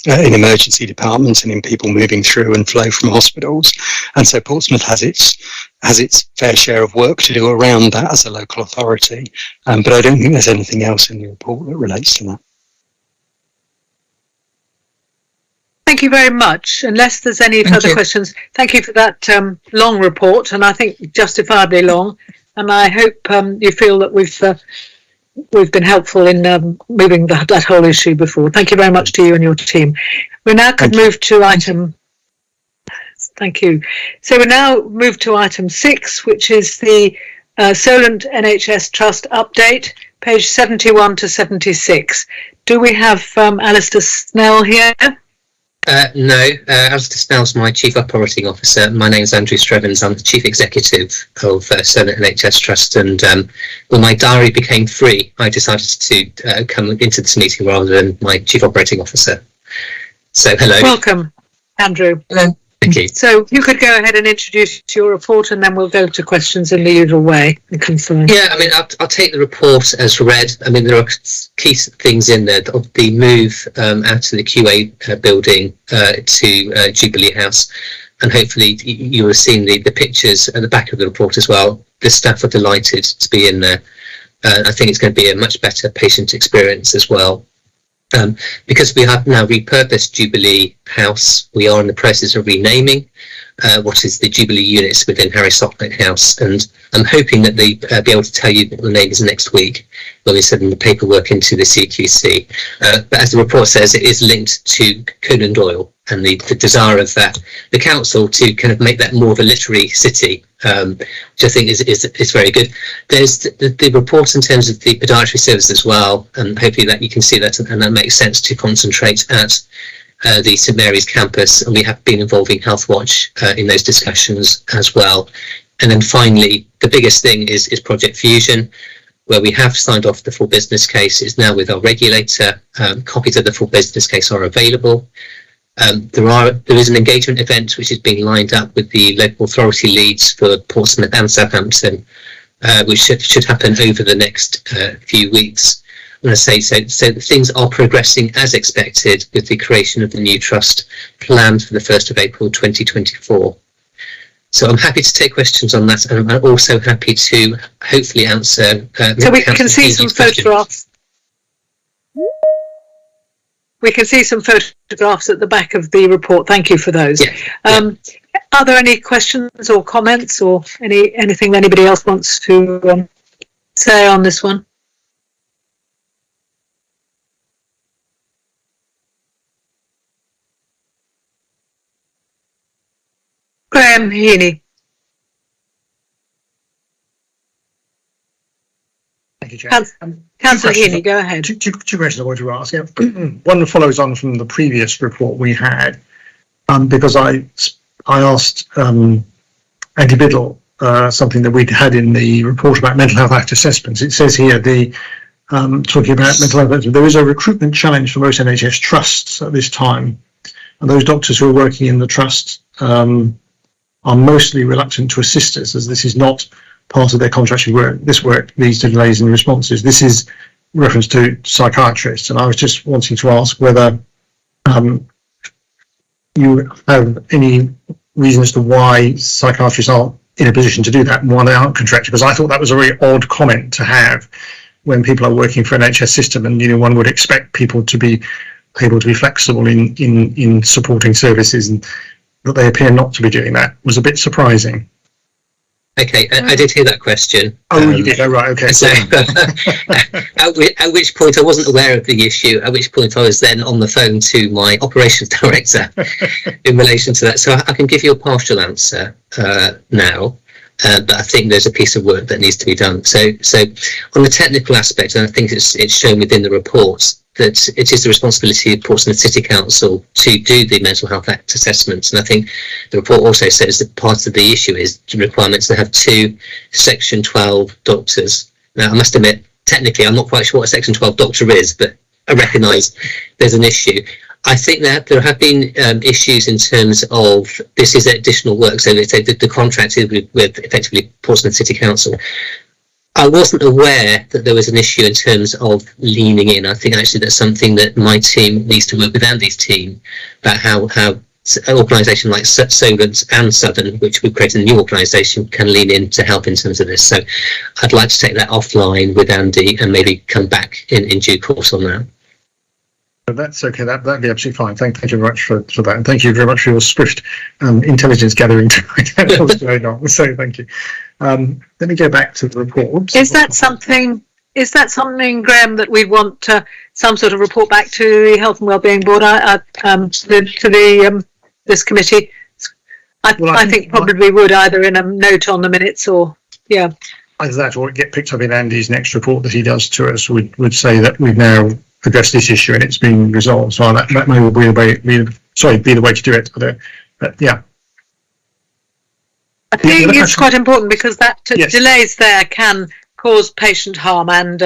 in emergency departments and in people moving through and flow from hospitals. And so Portsmouth has its fair share of work to do around that as a local authority. But I don't think there's anything else in the report that relates to that. Thank you very much. Unless there's any further questions, thank you for that long report, and I think justifiably long. And I hope you feel that we've been helpful in moving that whole issue before. Thank you very much to you and your team. We now could move to item. Thank you. So we now move to item 6, which is the Solent NHS Trust update, page 71 to 76. Do we have Alistair Snell here? No, Alistair Snell's my Chief Operating Officer. My name's Andrew Strevens. I'm the Chief Executive of Solent NHS Trust, and when my diary became free, I decided to come into this meeting rather than my Chief Operating Officer. So, hello. Welcome, Andrew. Hello. Thank you. So you could go ahead and introduce your report, and then we'll go to questions in the usual way and confirm. Yeah, I mean, I'll take the report as read. I mean, there are key things in there. The move out of the QA building to Jubilee House, and hopefully you will have seen the pictures at the back of the report as well. The staff are delighted to be in there. I think it's going to be a much better patient experience as well. Because we have now repurposed Jubilee House, we are in the process of renaming what is the Jubilee units within Harry Socknick House, and I'm hoping that they'll be able to tell you what the name is next week when we send the paperwork into the CQC. But as the report says, it is linked to Conan Doyle and the desire of the council to kind of make that more of a literary city, which I think is very good. There's the report in terms of the podiatry service as well, and hopefully that you can see that, and that makes sense to concentrate at the St Mary's campus, and we have been involving Healthwatch in those discussions as well. And then finally, the biggest thing is Project Fusion, where we have signed off the full business case. It's now with our regulator. Copies of the full business case are available. There is an engagement event which is being lined up with the local authority leads for Portsmouth and Southampton, which should happen over the next few weeks. I'm going to say so things are progressing as expected with the creation of the new trust planned for the 1st of April 2024. So I'm happy to take questions on that, and I'm also happy to hopefully answer. So we can see some photographs. We can see some photographs at the back of the report. Thank you for those. Yeah. Are there any questions or comments or anything anybody else wants to say on this one? Graham Heaney. Thank you, Chair. Councillor Heaney, go ahead. Two questions I want to ask. Yeah. One follows on from the previous report we had, because I asked Andy Biddle something that we'd had in the report about mental health act assessments. It says here, talking about mental health, there is a recruitment challenge for most NHS trusts at this time, and those doctors who are working in the trust are mostly reluctant to assist us, as this is not part of their contractual work. This work leads to delays in responses. This is reference to psychiatrists, and I was just wanting to ask whether you have any reason as to why psychiatrists aren't in a position to do that and why they aren't contracted, because I thought that was a very odd comment to have when people are working for an NHS system, and one would expect people to be able to be flexible in supporting services, and that they appear not to be doing that was a bit surprising. Okay, I did hear that question. Oh, you did? Oh, right, okay. So, at which point I wasn't aware of the issue, at which point I was then on the phone to my operations director in relation to that. So I can give you a partial answer now, but I think there's a piece of work that needs to be done. So on the technical aspect, and I think it's shown within the report, that it is the responsibility of Portsmouth City Council to do the Mental Health Act assessments. And I think the report also says that part of the issue is the requirements to have 2 Section 12 doctors. Now, I must admit, technically, I'm not quite sure what a Section 12 doctor is, but I recognise there's an issue. I think that there have been issues in terms of this is additional work. So the contract is with effectively Portsmouth City Council. I wasn't aware that there was an issue in terms of leaning in. I think actually that's something that my team needs to work with Andy's team about how an organisation like Solent and Southern, which we've created a new organisation, can lean in to help in terms of this. So I'd like to take that offline with Andy and maybe come back in due course on that. That's okay. That'd be absolutely fine. Thank you very much for that, and thank you very much for your swift intelligence gathering tonight. That was very long. So thank you. Let me go back to the report. Is that something, Graham, that we want some sort of report back to the Health and Wellbeing Board, this committee? I think probably would, either in a note on the minutes or either that or it get picked up in Andy's next report that he does to us. Would say that we've now addressed this issue and it's been resolved. So that may well be the way to do it. But yeah. I think it's quite important because that delays there can cause patient harm and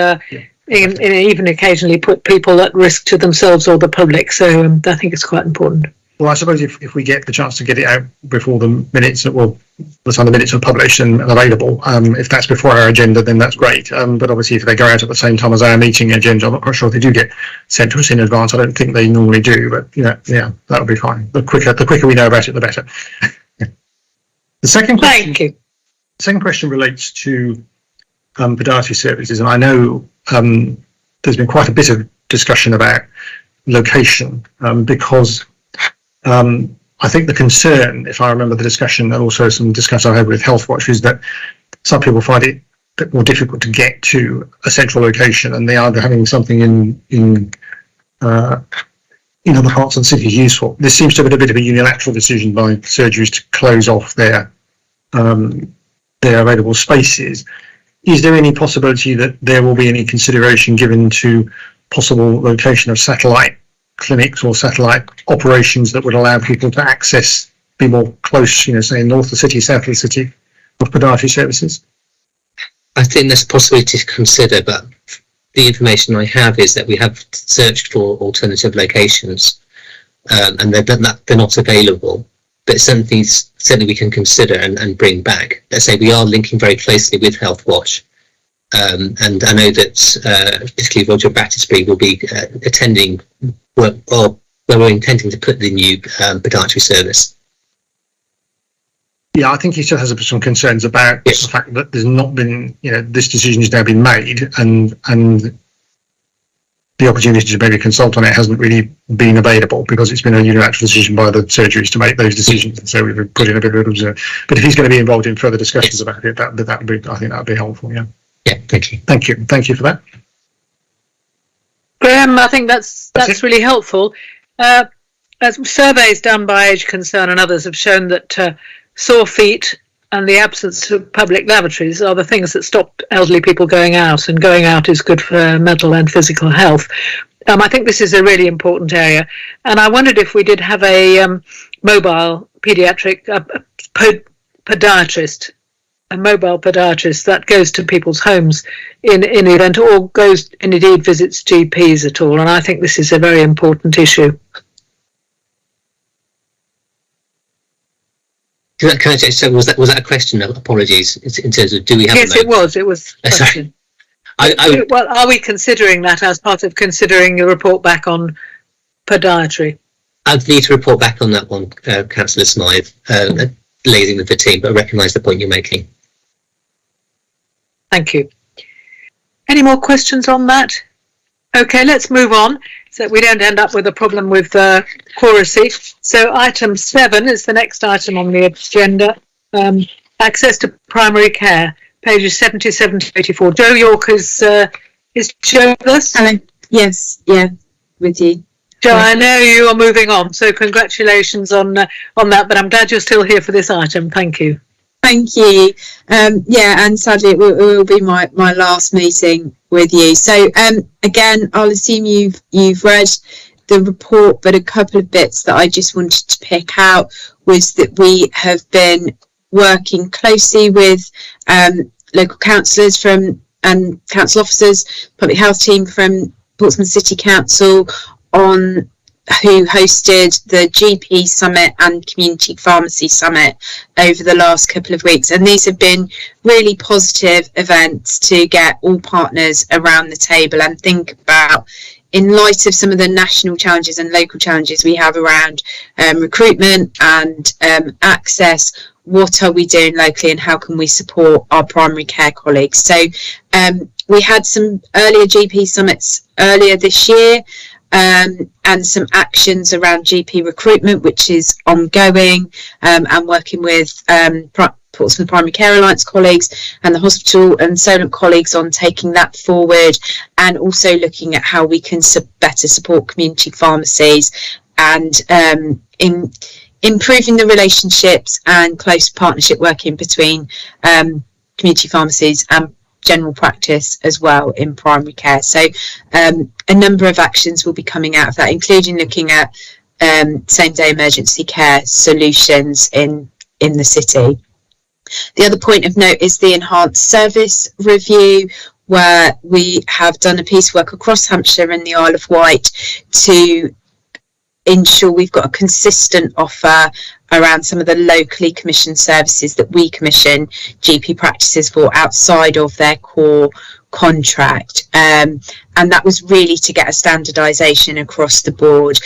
even occasionally put people at risk to themselves or the public. So I think it's quite important. Well, I suppose if we get the chance to get it out before the minutes, by the time the minutes are published and available, if that's before our agenda, then that's great. But obviously, if they go out at the same time as our meeting agenda, I'm not quite sure if they do get sent to us in advance. I don't think they normally do, but that would be fine. The quicker we know about it, the better. The second question. Thank you. The second question relates to podiatry services, and I know there's been quite a bit of discussion about location because. I think the concern, if I remember the discussion, and also some discussion I had with Healthwatch, is that some people find it a bit more difficult to get to a central location, and they are having something in other parts of the city is useful. This seems to have been a bit of a unilateral decision by surgeries to close off their available spaces. Is there any possibility that there will be any consideration given to possible location of satellite clinics or satellite operations that would allow people to access, be more close, say north of the city, south of the city, of podiatry services? I think that's a possibility to consider, but the information I have is that we have searched for alternative locations, and they're not available. But certainly we can consider and bring back. Let's say we are linking very closely with Healthwatch, and I know that particularly Roger Battersby will be attending where we're intending to put the new podiatry service. Yeah, I think he still has some concerns about the fact that there's not been, this decision has now been made, and the opportunity to maybe consult on it hasn't really been available because it's been a unilateral decision by the surgeries to make those decisions. And so we've put in a bit of observe. But if he's going to be involved in further discussions about it, that would be, I think that would be helpful. Yeah. Yeah. Thank you. Thank you for that. Graham, I think that's really helpful. As surveys done by Age Concern and others have shown that sore feet and the absence of public lavatories are the things that stop elderly people going out, and going out is good for mental and physical health. I think this is a really important area, and I wondered if we did have a mobile paediatric podiatrist, a mobile podiatrist that goes to people's homes in the event, or goes and indeed visits GPs at all, and I think this is a very important issue. Can I check? So was that a question? Apologies. In terms of do we have? Yes, it was. It was. A question. Well, are we considering that as part of considering a report back on podiatry? I'd need to report back on that one, Councillor Smythe, liaising with the team, but I recognise the point you're making. Thank you. Any more questions on that? Okay, let's move on so we don't end up with a problem with quoracy. So item 7 is the next item on the agenda. Access to primary care, pages 77 to 84. Jo York is Jo with us? Hello. Yes, yeah, with you. Jo, I know you are moving on, so congratulations on that, but I'm glad you're still here for this item. Thank you. Thank you. Yeah, and sadly it will be my last meeting with you. So again, I'll assume you've read the report, but a couple of bits that I just wanted to pick out was that we have been working closely with local councillors and council officers, public health team from Portsmouth City Council on who hosted the GP Summit and Community Pharmacy Summit over the last couple of weeks. And these have been really positive events to get all partners around the table and think about, in light of some of the national challenges and local challenges we have around recruitment and access, what are we doing locally and how can we support our primary care colleagues? So we had some earlier GP summits earlier this year, and some actions around GP recruitment, which is ongoing, and working with Portsmouth Primary Care Alliance colleagues and the hospital and Solent colleagues on taking that forward, and also looking at how we can better support community pharmacies and in improving the relationships and close partnership working between community pharmacies and general practice as well in primary care. So a number of actions will be coming out of that, including looking at same-day emergency care solutions in the city. The other point of note is the enhanced service review, where we have done a piece of work across Hampshire and the Isle of Wight to ensure we've got a consistent offer around some of the locally commissioned services that we commission GP practices for outside of their core contract, and that was really to get a standardisation across the board.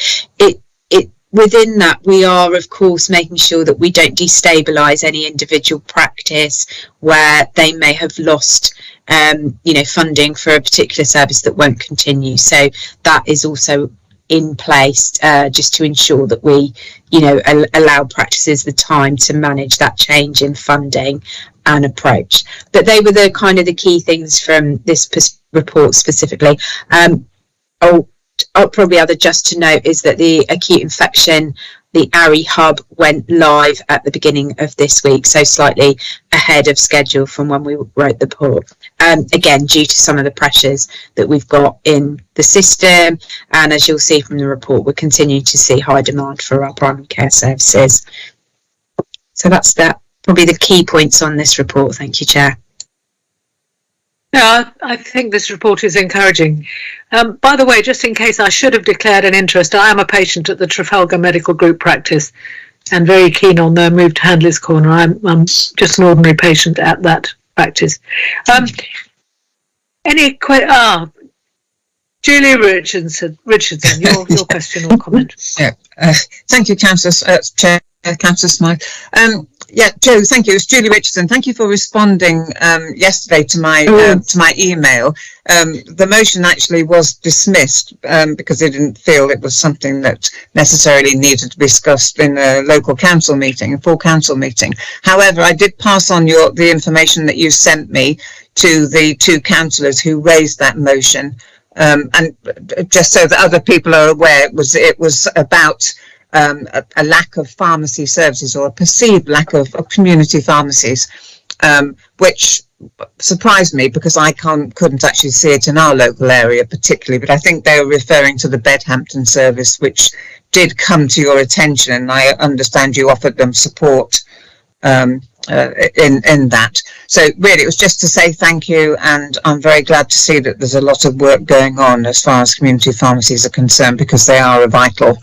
Within that, we are of course making sure that we don't destabilise any individual practice where they may have lost funding for a particular service that won't continue. So that is also in place just to ensure that we allow practices the time to manage that change in funding and approach. But they were the key things from this report specifically. probably other just to note is that the acute infection, the ARI hub went live at the beginning of this week, so slightly ahead of schedule from when we wrote the report. Again, due to some of the pressures that we've got in the system, and as you'll see from the report, we're continuing to see high demand for our primary care services. So that's probably the key points on this report. Thank you, Chair. Yeah, I think this report is encouraging. By the way, just in case I should have declared an interest, I am a patient at the Trafalgar Medical Group practice and very keen on their move to Handley's Corner. I'm just an ordinary patient at that practice. Julie Richardson, your question or comment. Yeah, thank you, Councillor Chair, Councillor Smythe. Yeah, Joe, thank you. It's Julie Richardson. Thank you for responding yesterday to my email. The motion actually was dismissed because they didn't feel it was something that necessarily needed to be discussed in a local council meeting, a full council meeting. However, I did pass on the information that you sent me to the two councillors who raised that motion. And just so that other people are aware, it was about a lack of pharmacy services, or a perceived lack of community pharmacies, which surprised me because I couldn't actually see it in our local area particularly, but I think they were referring to the Bedhampton service, which did come to your attention, and I understand you offered them support in that. So really it was just to say thank you, and I'm very glad to see that there's a lot of work going on as far as community pharmacies are concerned, because they are a vital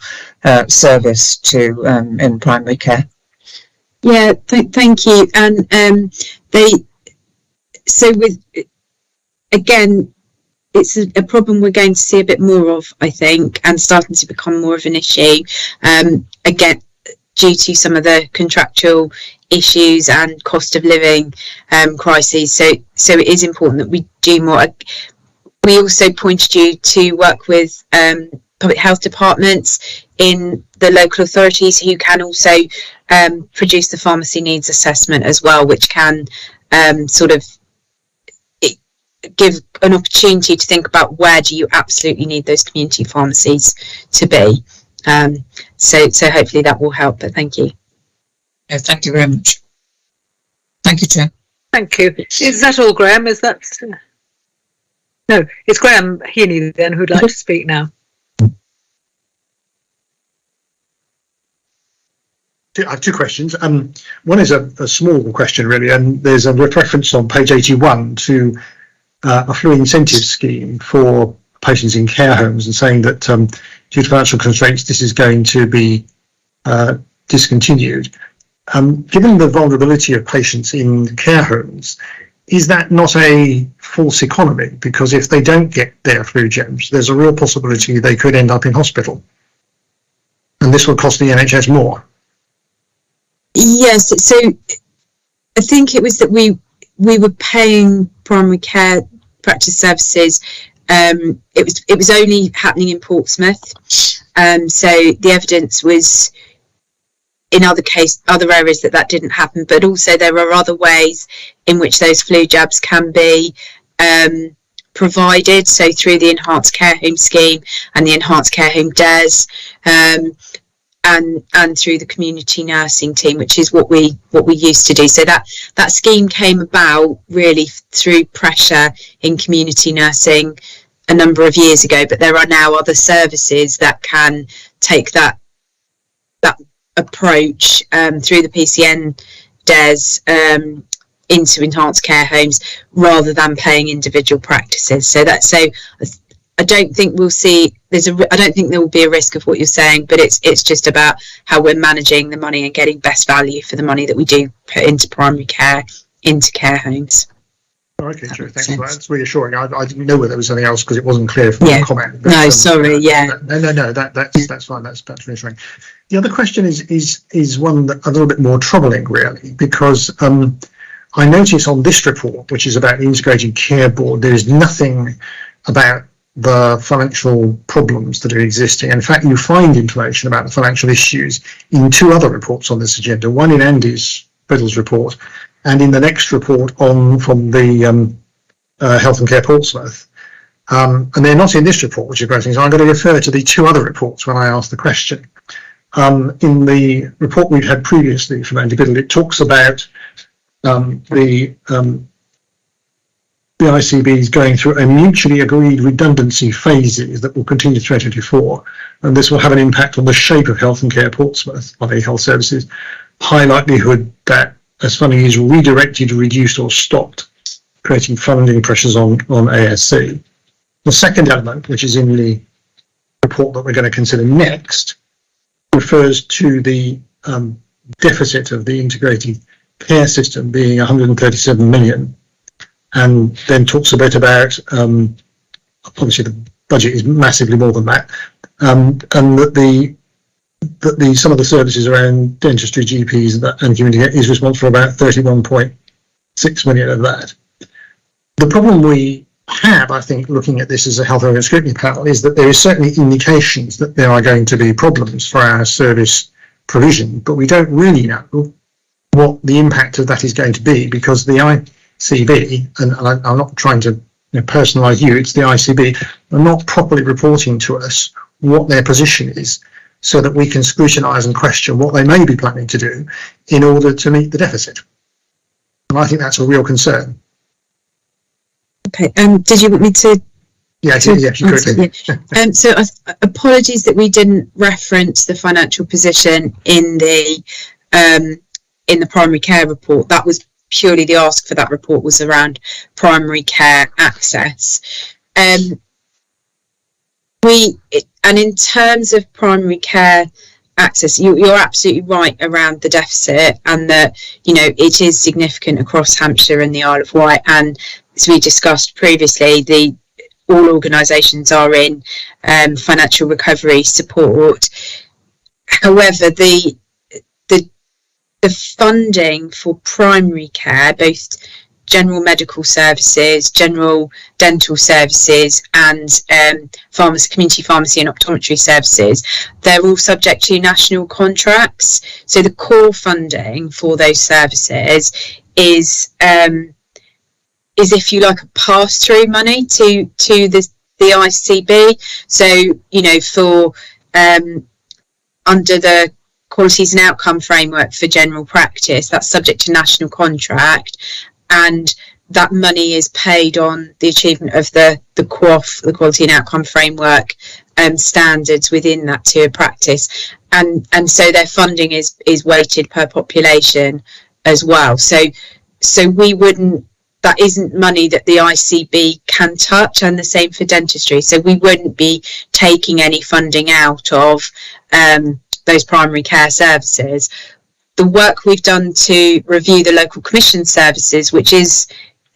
service to in primary care. Yeah, thank you. And again, it's a problem we're going to see a bit more of, I think, and starting to become more of an issue. Again, due to some of the contractual issues and cost of living crises. So it is important that we do more. We also pointed you to work with public health departments in the local authorities who can also produce the pharmacy needs assessment as well, which can sort of give an opportunity to think about where do you absolutely need those community pharmacies to be. So hopefully that will help, but thank you. Yeah, thank you very much. Thank you, Chair. Thank you. Is that all, Graham? Is that... No, it's Graham Heaney then who'd like to speak now. I have two questions. One is a small question, really, and there's a reference on page 81 to a flu incentive scheme for patients in care homes, and saying that due to financial constraints, this is going to be discontinued. Given the vulnerability of patients in care homes, is that not a false economy? Because if they don't get their flu jabs, there's a real possibility they could end up in hospital, and this will cost the NHS more. Yes, so I think it was that we were paying primary care practice services. It was only happening in Portsmouth, so the evidence was in other areas that didn't happen. But also there are other ways in which those flu jabs can be provided. So through the enhanced care home scheme and the enhanced care home DES. And through the community nursing team, which is what we used to do. So that scheme came about really through pressure in community nursing a number of years ago. But there are now other services that can take that approach through the PCN DES into enhanced care homes, rather than paying individual practices. So I don't think we'll see. I don't think there will be a risk of what you're saying, but it's just about how we're managing the money and getting best value for the money that we do put into primary care, into care homes. Okay, true. Thanks for that. That's reassuring. I didn't know whether there was anything else because it wasn't clear from the comment. But, no, sorry. No. That's fine. That's reassuring. The other question is one that a little bit more troubling, really, because I notice on this report, which is about the Integrated Care Board, there is nothing about the financial problems that are existing. In fact, you find information about the financial issues in two other reports on this agenda, one in Andy's Biddle's report and in the next report from the Health and Care Portsmouth. And they're not in this report, which is a great thing. So I'm going to refer to the two other reports when I ask the question. In the report we've had previously from Andy Biddle, it talks about the ICBs going through a mutually agreed redundancy phases that will continue to 2024, and this will have an impact on the shape of health and care Portsmouth on e-health services. High likelihood that as funding is redirected, reduced or stopped, creating funding pressures on ASC. The second element, which is in the report that we're going to consider next, refers to the deficit of the integrated care system being 137 million, and then talks a bit about obviously the budget is massively more than that, and that some of the services around dentistry, GPs and community is responsible for about 31.6 million of that. The problem we have, I think, looking at this as a health and scrutiny panel, is that there is certainly indications that there are going to be problems for our service provision, but we don't really know what the impact of that is going to be, because the ICB, and I'm not trying to personalise you, it's the ICB, are not properly reporting to us what their position is, so that we can scrutinise and question what they may be planning to do in order to meet the deficit. And I think that's a real concern. Okay, did you want me to? Yeah, you could. Yeah. So apologies that we didn't reference the financial position in the primary care report. That was purely the ask for that report was around primary care access. And in terms of primary care access, you're absolutely right around the deficit, and that it is significant across Hampshire and the Isle of Wight, and as we discussed previously, all organisations are in financial recovery support. However, the funding for primary care, both general medical services, general dental services, and community pharmacy and optometry services, they're all subject to national contracts. So the core funding for those services is if you like a pass-through money to the ICB. So for under the qualities and outcome framework for general practice, that's subject to national contract, and that money is paid on the achievement of the QOF, the quality and outcome framework standards within that tier practice, and so their funding is weighted per population as well. So we wouldn't, that isn't money that the ICB can touch, and the same for dentistry. So we wouldn't be taking any funding out of those primary care services. The work we've done to review the local commission services, which is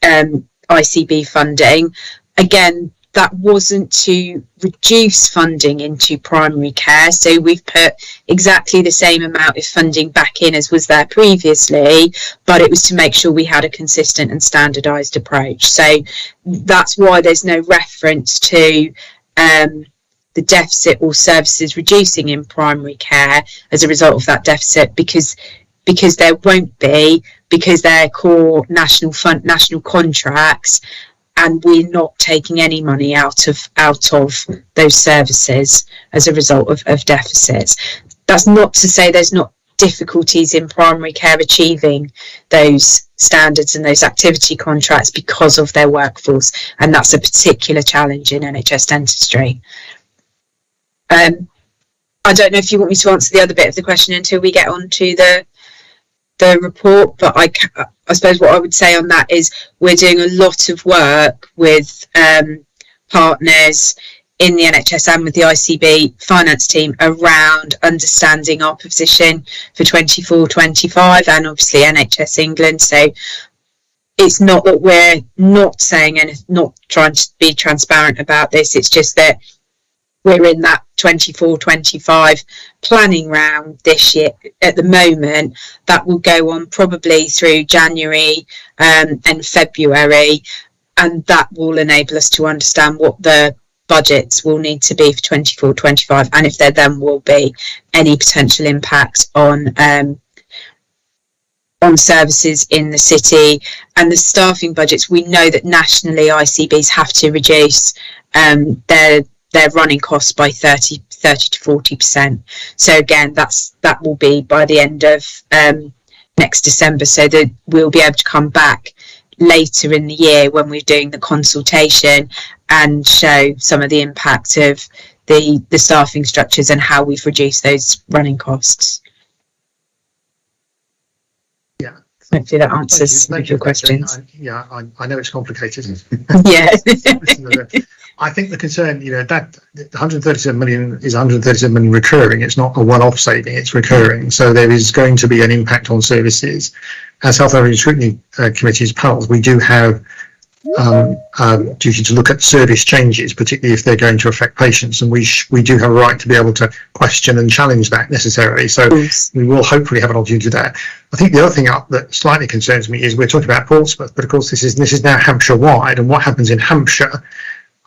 ICB funding, again, that wasn't to reduce funding into primary care. So we've put exactly the same amount of funding back in as was there previously, but it was to make sure we had a consistent and standardised approach. So that's why there's no reference to the deficit or services reducing in primary care as a result of that deficit, because there won't be, because they're core national contracts, and we're not taking any money out of those services as a result of deficits. That's not to say there's not difficulties in primary care achieving those standards and those activity contracts because of their workforce, and that's a particular challenge in NHS dentistry. I don't know if you want me to answer the other bit of the question until we get on to the report, but I suppose what I would say on that is we're doing a lot of work with partners in the NHS and with the ICB finance team around understanding our position for 24-25, and obviously NHS England. So it's not that we're not saying and not trying to be transparent about this, it's just that we're in that 24-25 planning round this year at the moment. That will go on probably through January and February, and that will enable us to understand what the budgets will need to be for 24-25, and if there then will be any potential impact on services in the city and the staffing budgets. We know that nationally ICBs have to reduce their running costs by 30 to 40%. So again, that will be by the end of next December, so that we'll be able to come back later in the year when we're doing the consultation and show some of the impact of the staffing structures and how we've reduced those running costs. Yeah. Hopefully that answers your questions. I know it's complicated. Yeah. I think the concern, that 137 million is 137 million recurring. It's not a one-off saving, it's recurring. So there is going to be an impact on services. As Health Overview and Scrutiny Committee's panels, we do have duty to look at service changes, particularly if they're going to affect patients, and we do have a right to be able to question and challenge that necessarily. So we will hopefully have an opportunity to do that. I think the other thing that slightly concerns me is we're talking about Portsmouth, but of course this is now Hampshire wide, and what happens in Hampshire,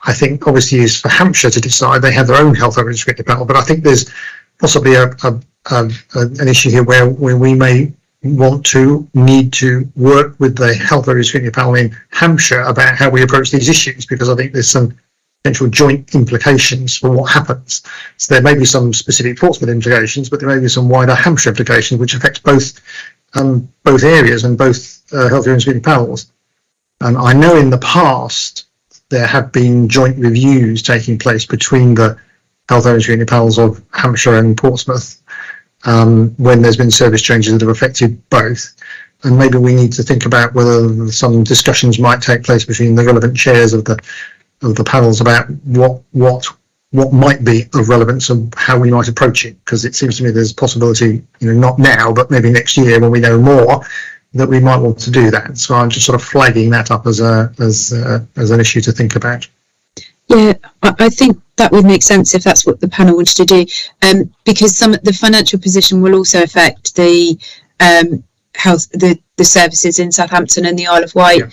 I think obviously is for Hampshire to decide. They have their own Health Overview and Scrutiny Panel, but I think there's possibly an issue here where we may need to work with the Health Overview and Scrutiny Panel in Hampshire about how we approach these issues, because I think there's some potential joint implications for what happens. So there may be some specific Portsmouth implications, but there may be some wider Hampshire implications which affects both areas and both Health Overview and Scrutiny Panels. And I know in the past there have been joint reviews taking place between the Health Overview and Scrutiny Panels of Hampshire and Portsmouth, when there's been service changes that have affected both. And maybe we need to think about whether some discussions might take place between the relevant chairs of the panels about what might be of relevance and how we might approach it, because it seems to me there's a possibility, not now, but maybe next year when we know more, that we might want to do that. So I'm just sort of flagging that up as an issue to think about. Yeah, I think that would make sense if that's what the panel wants to do, because the financial position will also affect the services in Southampton and the Isle of Wight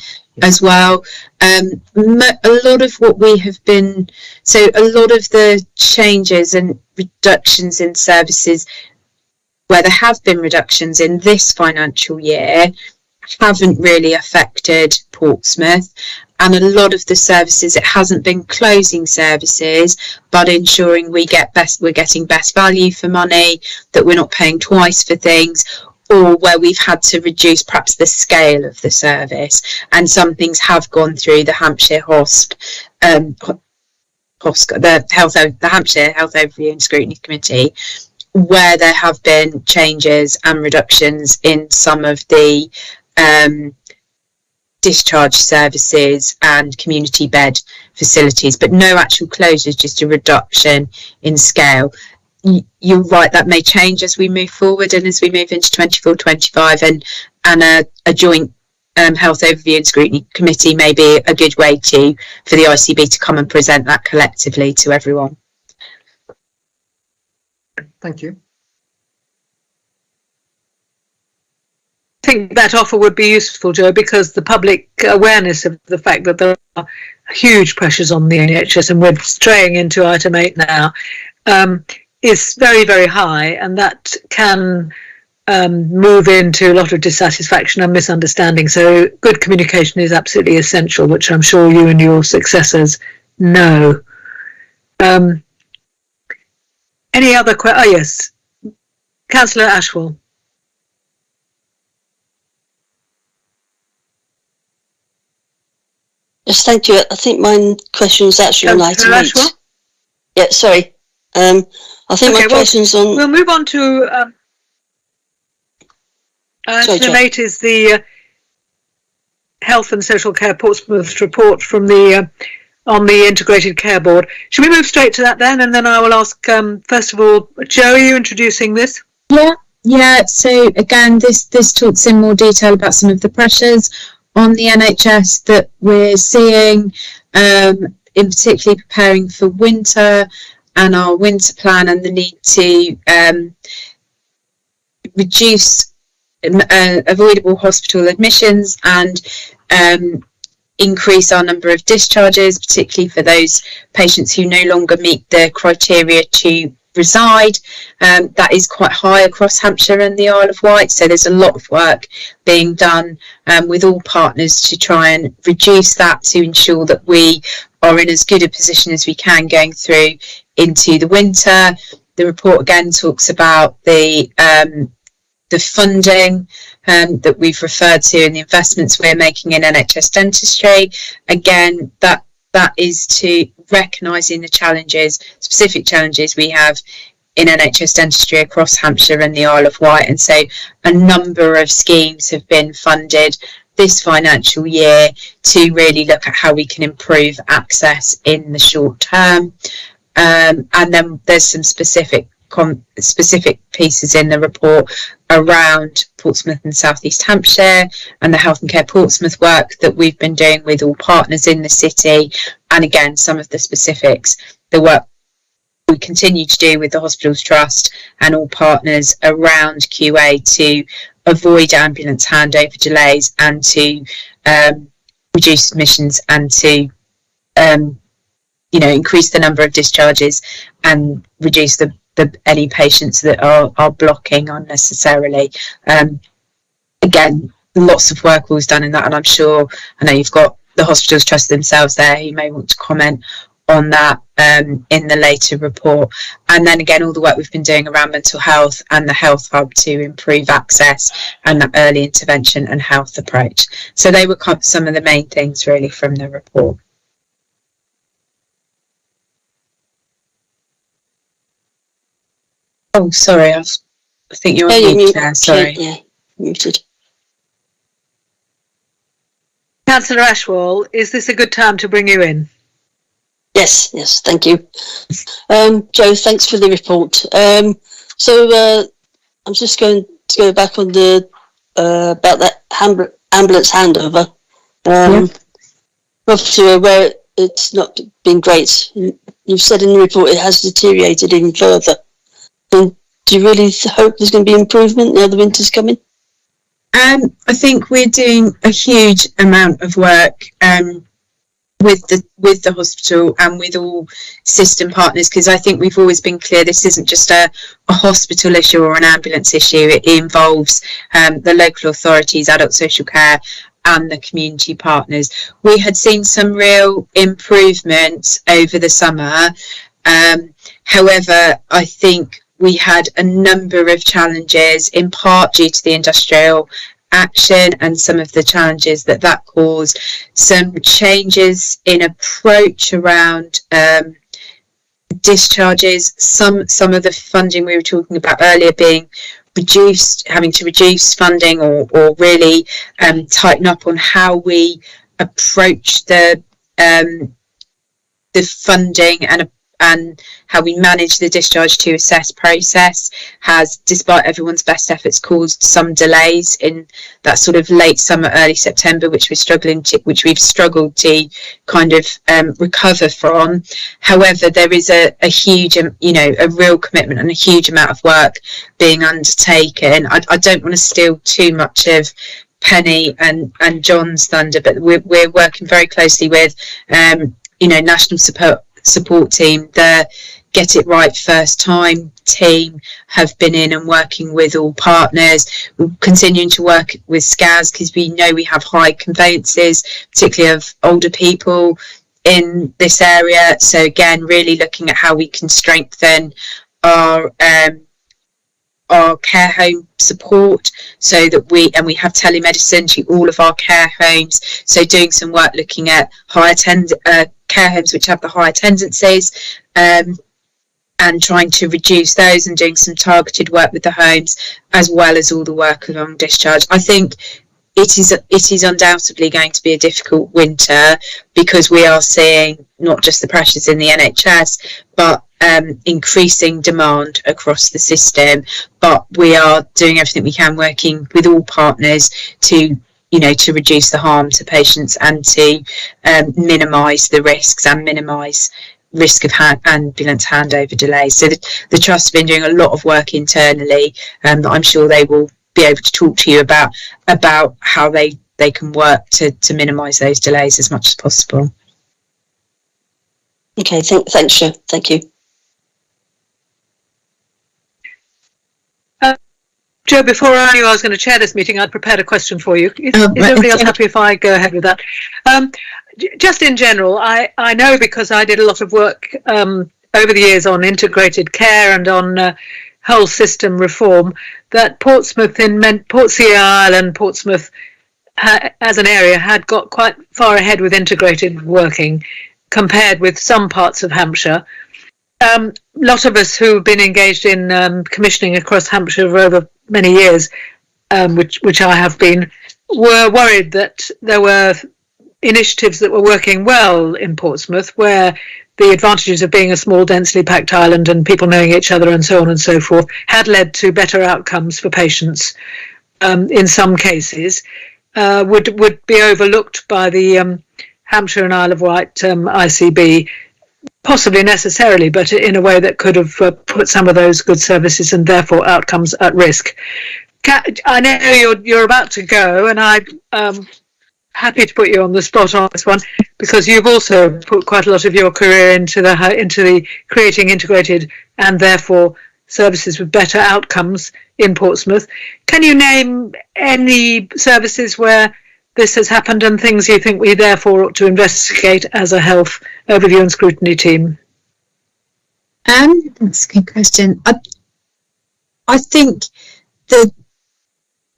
as well. A lot of what we have been, so a lot of the changes and reductions in services where there have been reductions in this financial year haven't really affected Portsmouth. And a lot of the services, it hasn't been closing services, but ensuring we're getting best value for money, that we're not paying twice for things, or where we've had to reduce perhaps the scale of the service. And some things have gone through the Hampshire the Hampshire Health Overview and Scrutiny Committee, where there have been changes and reductions in some of the discharge services and community bed facilities, but no actual closures, just a reduction in scale. You're right, that may change as we move forward and as we move into 24-25, and a joint Health Overview and Scrutiny Committee may be a good way for the ICB to come and present that collectively to everyone. Thank you. I think that offer would be useful, Joe, because the public awareness of the fact that there are huge pressures on the NHS, and we're straying into item 8 now, is very, very high, and that can move into a lot of dissatisfaction and misunderstanding. So good communication is absolutely essential, which I'm sure you and your successors know. Any other questions? Oh, yes. Councillor Ashwell. Yes, thank you. I think my question was actually on item 8. Yeah, sorry. I think my question's on... We'll move on to... item 8 is the Health and Social Care Portsmouth report from the on the Integrated Care Board. Should we move straight to that then? And then I will ask, first of all, Joe, are you introducing this? Yeah. So again, this talks in more detail about some of the pressures on the NHS that we're seeing, in particularly preparing for winter and our winter plan, and the need to reduce avoidable hospital admissions and increase our number of discharges, particularly for those patients who no longer meet the criteria to reside. That is quite high across Hampshire and the Isle of Wight, so there's a lot of work being done with all partners to try and reduce that, to ensure that we are in as good a position as we can going through into the winter. The report again talks about the funding that we've referred to and the investments we're making in NHS dentistry. Again, that is to recognising the challenges, specific challenges we have in NHS dentistry across Hampshire and the Isle of Wight. And so a number of schemes have been funded this financial year to really look at how we can improve access in the short term. And then there's some specific pieces in the report around Portsmouth and South East Hampshire and the Health and Care Portsmouth work that we've been doing with all partners in the city. And again, some of the specifics, the work we continue to do with the Hospitals Trust and all partners around QA to avoid ambulance handover delays and to reduce admissions and to increase the number of discharges and reduce the any patients that are blocking unnecessarily. Again, lots of work was done in that, and I know you've got the Hospitals Trust themselves there who may want to comment on that in the later report. And then again, all the work we've been doing around mental health and the Health Hub to improve access and that early intervention and health approach. So they were some of the main things really from the report. Oh, sorry, I think you're on mute there, sorry. Yeah, muted. Councillor Ashwell, is this a good time to bring you in? Yes, thank you. Joe, thanks for the report. I'm just going to go back on the about that ambulance handover. Obviously, where it's not been great. You've said in the report it has deteriorated even further. And do you really hope there's going to be improvement now the winter's coming? I think we're doing a huge amount of work with the hospital and with all system partners, because I think we've always been clear this isn't just a hospital issue or an ambulance issue. It involves the local authorities, adult social care and the community partners. We had seen some real improvements over the summer. However, I think we had a number of challenges, in part due to the industrial action and some of the challenges that caused, some changes in approach around discharges, some of the funding we were talking about earlier being reduced, having to reduce funding or really tighten up on how we approach the funding and how we manage the discharge to assess process has, despite everyone's best efforts, caused some delays in that sort of late summer, early September, which we've struggled to kind of recover from. However, there is a huge, a real commitment and a huge amount of work being undertaken. I don't want to steal too much of Penny and John's thunder, but we're working very closely with, national support team. The Get It Right First Time team have been in and working with all partners. We're continuing to work with SCAS because we know we have high conveyances, particularly of older people in this area. So again, really looking at how we can strengthen our care home support so that we have telemedicine to all of our care homes. So doing some work looking at care homes which have the high attendances and trying to reduce those and doing some targeted work with the homes, as well as all the work along discharge. I think it is undoubtedly going to be a difficult winter because we are seeing not just the pressures in the NHS, but increasing demand across the system. But we are doing everything we can, working with all partners to reduce the harm to patients and to minimise the risks and minimise risk of ambulance handover delays. So the Trust have been doing a lot of work internally that I'm sure they will be able to talk to you about how they can work to minimise those delays as much as possible. Okay, thanks, Jo. Thank you. Jo, before I knew I was going to chair this meeting, I'd prepared a question for you. Is everybody else happy if I go ahead with that? just in general, I know because I did a lot of work over the years on integrated care and on whole system reform, that Portsmouth Portsea Island, Portsmouth as an area had got quite far ahead with integrated working compared with some parts of Hampshire. A lot of us who've been engaged in commissioning across Hampshire for over many years, which I have been, were worried that there were initiatives that were working well in Portsmouth, where the advantages of being a small, densely packed island and people knowing each other and so on and so forth had led to better outcomes for patients in some cases, would be overlooked by the Hampshire and Isle of Wight ICB, possibly necessarily, but in a way that could have put some of those good services and therefore outcomes at risk. I know you're about to go, and I'm happy to put you on the spot on this one, because you've also put quite a lot of your career into the creating integrated and therefore services with better outcomes in Portsmouth. Can you name any services where this has happened and things you think we therefore ought to investigate as a health overview and scrutiny team? That's a good question. I think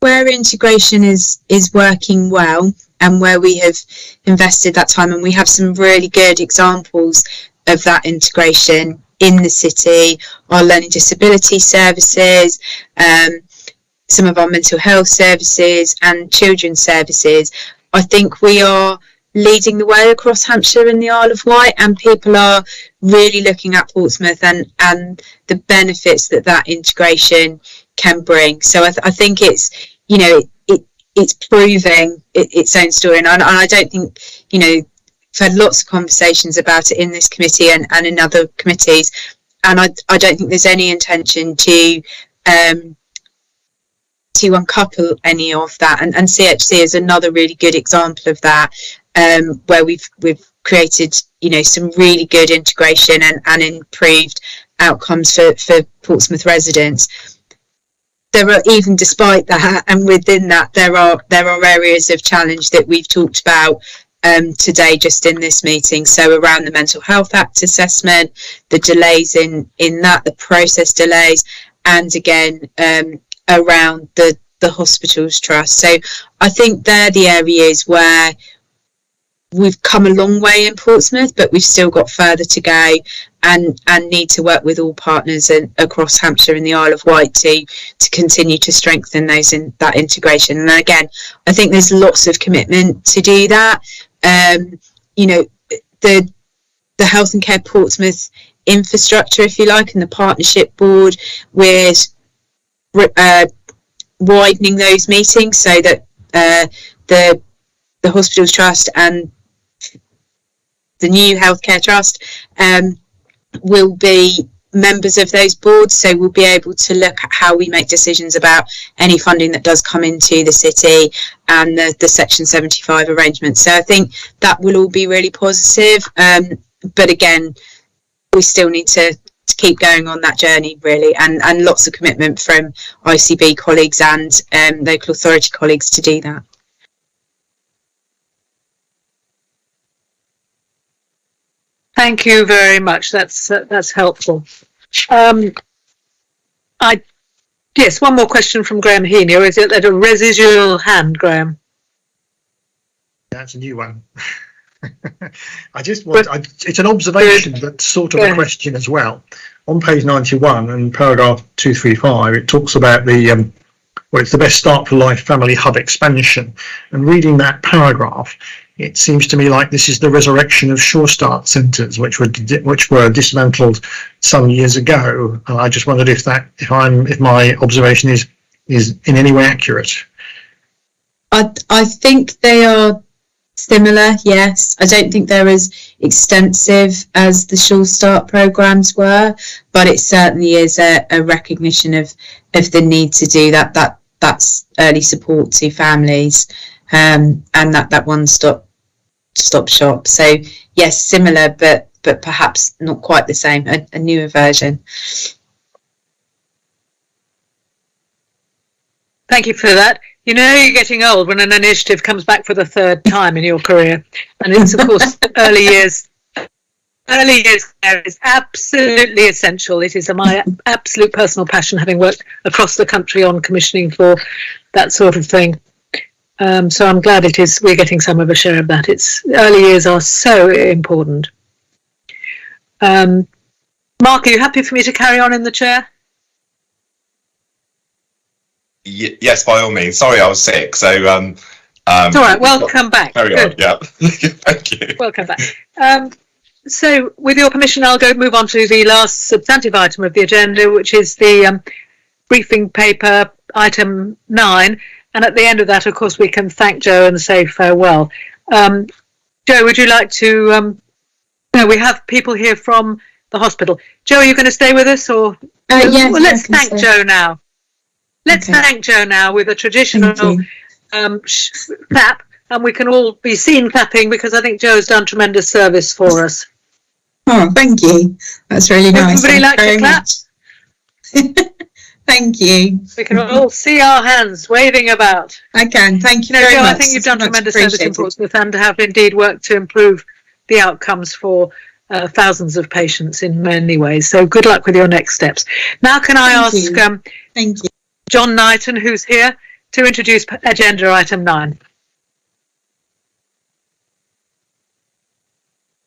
where integration is working well and where we have invested that time, and we have some really good examples of that integration in the city, our learning disability services, some of our mental health services and children's services. I think we are leading the way across Hampshire and the Isle of Wight, and people are really looking at Portsmouth and the benefits that integration can bring. So I think it's, it's proving its own story, and I don't think, we've had lots of conversations about it in this committee and in other committees, and I don't think there's any intention to uncouple any of that, and CHC is another really good example of that, where we've created some really good integration and improved outcomes for Portsmouth residents. There are, even despite that, and within that, there are areas of challenge that we've talked about today just in this meeting. So around the Mental Health Act assessment, the delays in that, the process delays, and again around the Hospitals Trust. So I think they're the areas where we've come a long way in Portsmouth, but we've still got further to go, and need to work with all partners across Hampshire and the Isle of Wight to continue to strengthen that integration. And again, I think there's lots of commitment to do that. The Health and Care Portsmouth infrastructure, if you like, and the partnership board, with widening those meetings so that the Hospitals Trust and the new Healthcare Trust will be members of those boards, so we'll be able to look at how we make decisions about any funding that does come into the city and the Section 75 arrangements. So I think that will all be really positive, but again, we still need to keep going on that journey, really, and lots of commitment from ICB colleagues and local authority colleagues to do that. Thank you very much. That's helpful. Yes, one more question from Graham Heaney, or is it at a residual hand, Graham? That's a new one. I just want, it's an observation, but sort of a question as well. On page 91 and paragraph 235, it talks about it's the best start for life family hub expansion. And reading that paragraph, it seems to me like this is the resurrection of Sure Start centres, which were dismantled some years ago. And I just wondered if my observation is in any way accurate. I think they are similar, yes. I don't think they're as extensive as the Sure Start programmes were, but it certainly is a recognition of the need to do that. That's early support to families, and that one-stop shop. So yes, similar, but perhaps not quite the same. A newer version. Thank you for that. You know you're getting old when an initiative comes back for the third time in your career. And it's, of course, early years. Early years care is absolutely essential. It is my absolute personal passion, having worked across the country on commissioning for that sort of thing. So I'm glad we're getting some of a share of that. Early years are so important. Mark, are you happy for me to carry on in the chair? Yes, by all means. Sorry, I was sick. So it's all right. Welcome back. Carry on. Yeah. Thank you. Welcome back. So, with your permission, I'll move on to the last substantive item of the agenda, which is the briefing paper, item 9. And at the end of that, of course, we can thank Jo and say farewell. Jo, would you like to? No, we have people here from the hospital. Jo, are you going to stay with us, or? Yes. Well, let's thank Jo now. Let's thank Jo now with a traditional clap, and we can all be seen clapping because I think Jo's done tremendous service for us. Oh, thank you. That's really nice. Everybody like to clap? Thank you. We can all see our hands waving about. I can. Thank you very Jo, much. I think you've done tremendous service in Portsmouth and have indeed worked to improve the outcomes for thousands of patients in many ways. So good luck with your next steps. Now can I ask Thank you. John Knighton, who's here, to introduce agenda item 9.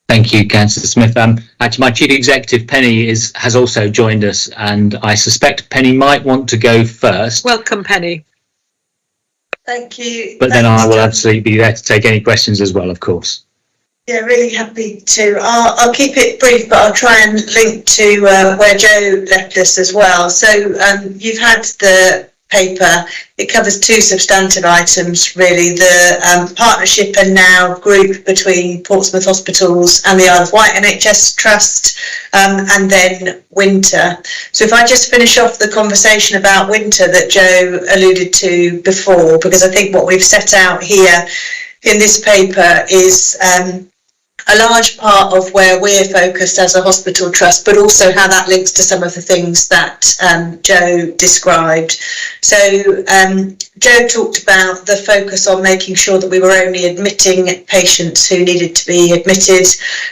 Thank you, Councillor Smith. Actually, my Chief Executive, Penny, has also joined us, and I suspect Penny might want to go first. Welcome, Penny. Thank you. But then I will absolutely be there to take any questions as well, of course. Yeah, really happy to. I'll keep it brief, but I'll try and link to where Jo left us as well. So you've had the paper. It covers 2 substantive items, really, the partnership and now group between Portsmouth Hospitals and the Isle of Wight NHS Trust, and then winter. So if I just finish off the conversation about winter that Jo alluded to before, because I think what we've set out here in this paper is a large part of where we're focused as a hospital trust, but also how that links to some of the things that Jo described. So Jo talked about the focus on making sure that we were only admitting patients who needed to be admitted,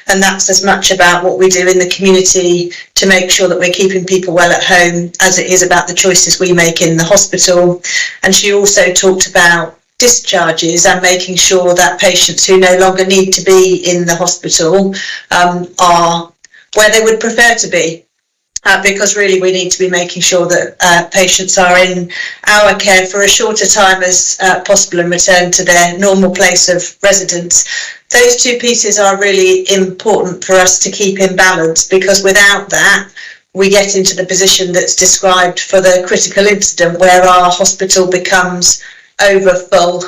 and that's as much about what we do in the community to make sure that we're keeping people well at home as it is about the choices we make in the hospital. And she also talked about discharges and making sure that patients who no longer need to be in the hospital are where they would prefer to be, because really we need to be making sure that patients are in our care for a shorter time as possible and return to their normal place of residence. Those 2 pieces are really important for us to keep in balance, because without that we get into the position that's described for the critical incident where our hospital becomes overfull,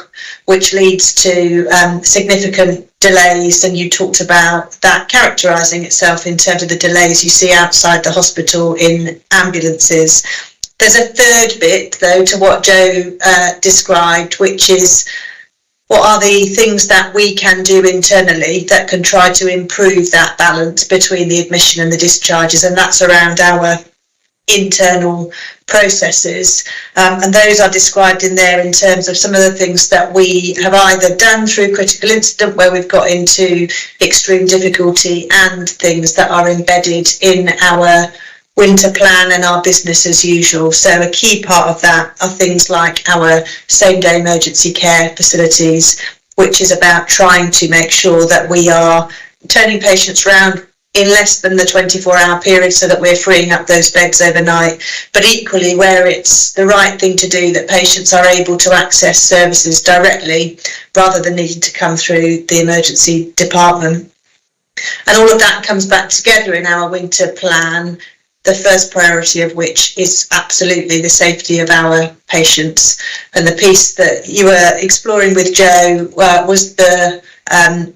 which leads to significant delays, and you talked about that characterising itself in terms of the delays you see outside the hospital in ambulances. There's a third bit though to what Jo described, which is what are the things that we can do internally that can try to improve that balance between the admission and the discharges, and that's around our internal processes, and those are described in there in terms of some of the things that we have either done through critical incident where we've got into extreme difficulty, and things that are embedded in our winter plan and our business as usual. So a key part of that are things like our same day emergency care facilities, which is about trying to make sure that we are turning patients around in less than the 24-hour period so that we're freeing up those beds overnight, but equally where it's the right thing to do, that patients are able to access services directly rather than needing to come through the emergency department. And all of that comes back together in our winter plan, the first priority of which is absolutely the safety of our patients. And the piece that you were exploring with Jo was the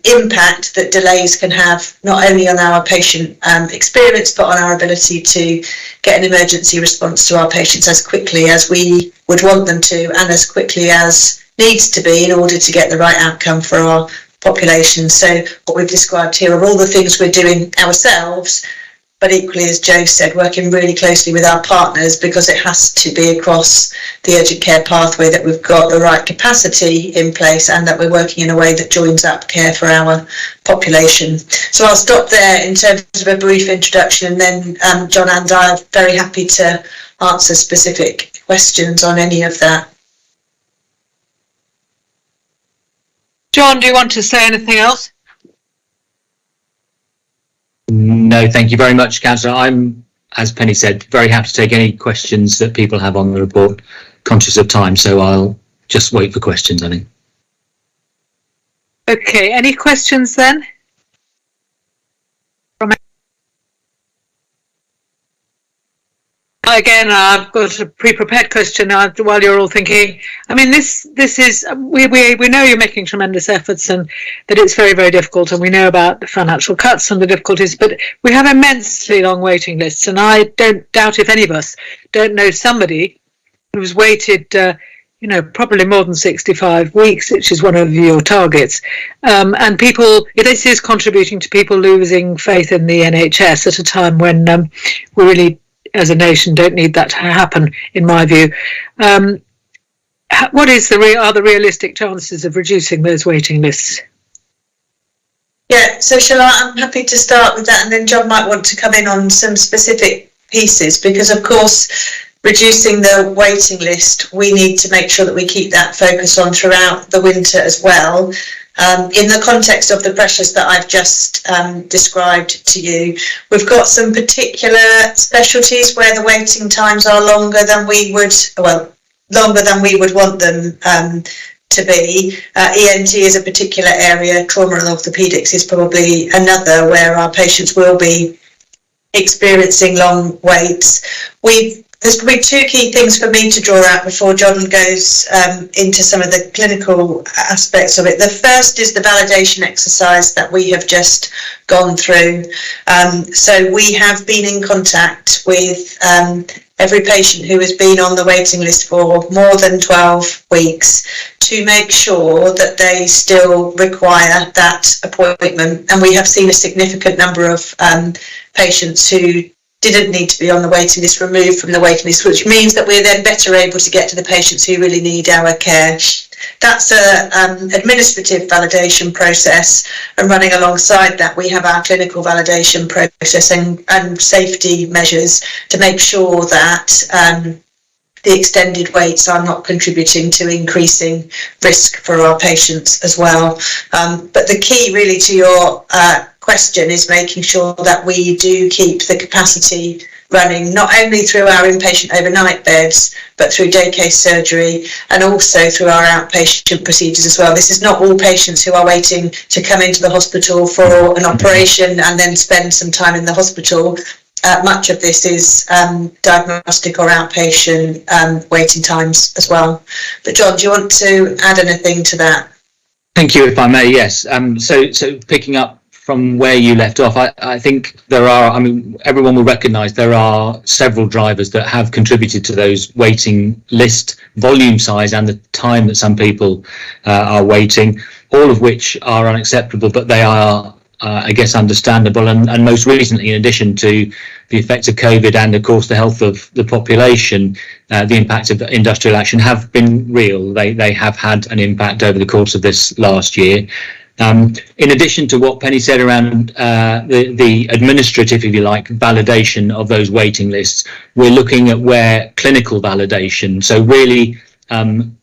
impact that delays can have not only on our patient experience, but on our ability to get an emergency response to our patients as quickly as we would want them to, and as quickly as needs to be in order to get the right outcome for our population. So what we've described here are all the things we're doing ourselves, but equally, as Joe said, working really closely with our partners, because it has to be across the urgent care pathway that we've got the right capacity in place and that we're working in a way that joins up care for our population. So I'll stop there in terms of a brief introduction, and then John and I are very happy to answer specific questions on any of that. John, do you want to say anything else? No, thank you very much, Councillor. I'm, as Penny said, very happy to take any questions that people have on the report, conscious of time, so I'll just wait for questions, I think. Okay, any questions then? Again, I've got a pre-prepared question while you're all thinking. I mean, this is, we know you're making tremendous efforts and that it's very, very difficult, and we know about the financial cuts and the difficulties, but we have immensely long waiting lists, and I don't doubt if any of us don't know somebody who's waited, probably more than 65 weeks, which is one of your targets. And people, this is contributing to people losing faith in the NHS at a time when we really, as a nation, don't need that to happen, in my view. What are the realistic chances of reducing those waiting lists? Yeah, so I'm happy to start with that, and then John might want to come in on some specific pieces, because of course reducing the waiting list, we need to make sure that we keep that focus on throughout the winter as well. In the context of the pressures that I've just described to you, we've got some particular specialties where the waiting times are longer than we would want them to be. ENT is a particular area, trauma and orthopaedics is probably another, where our patients will be experiencing long waits. There's probably two key things for me to draw out before John goes into some of the clinical aspects of it. The first is the validation exercise that we have just gone through. So we have been in contact with every patient who has been on the waiting list for more than 12 weeks to make sure that they still require that appointment. And we have seen a significant number of patients who didn't need to be on the waiting list removed from the waiting list, which means that we're then better able to get to the patients who really need our care. That's an administrative validation process, and running alongside that we have our clinical validation process and safety measures to make sure that the extended waits are not contributing to increasing risk for our patients as well. But the key really to your question is making sure that we do keep the capacity running, not only through our inpatient overnight beds, but through day case surgery and also through our outpatient procedures as well. This is not all patients who are waiting to come into the hospital for an operation and then spend some time in the hospital. Much of this is diagnostic or outpatient waiting times as well. But John, do you want to add anything to that? Thank you, if I may, yes. So picking up from where you left off, I think there are, everyone will recognise there are several drivers that have contributed to those waiting list volume size and the time that some people are waiting, all of which are unacceptable, but they are, I guess, understandable. And most recently, in addition to the effects of COVID and, of course, the health of the population, the impacts of industrial action have been real. They have had an impact over the course of this last year. In addition to what Penny said around the administrative, if you like, validation of those waiting lists, we're looking at where clinical validation, so really going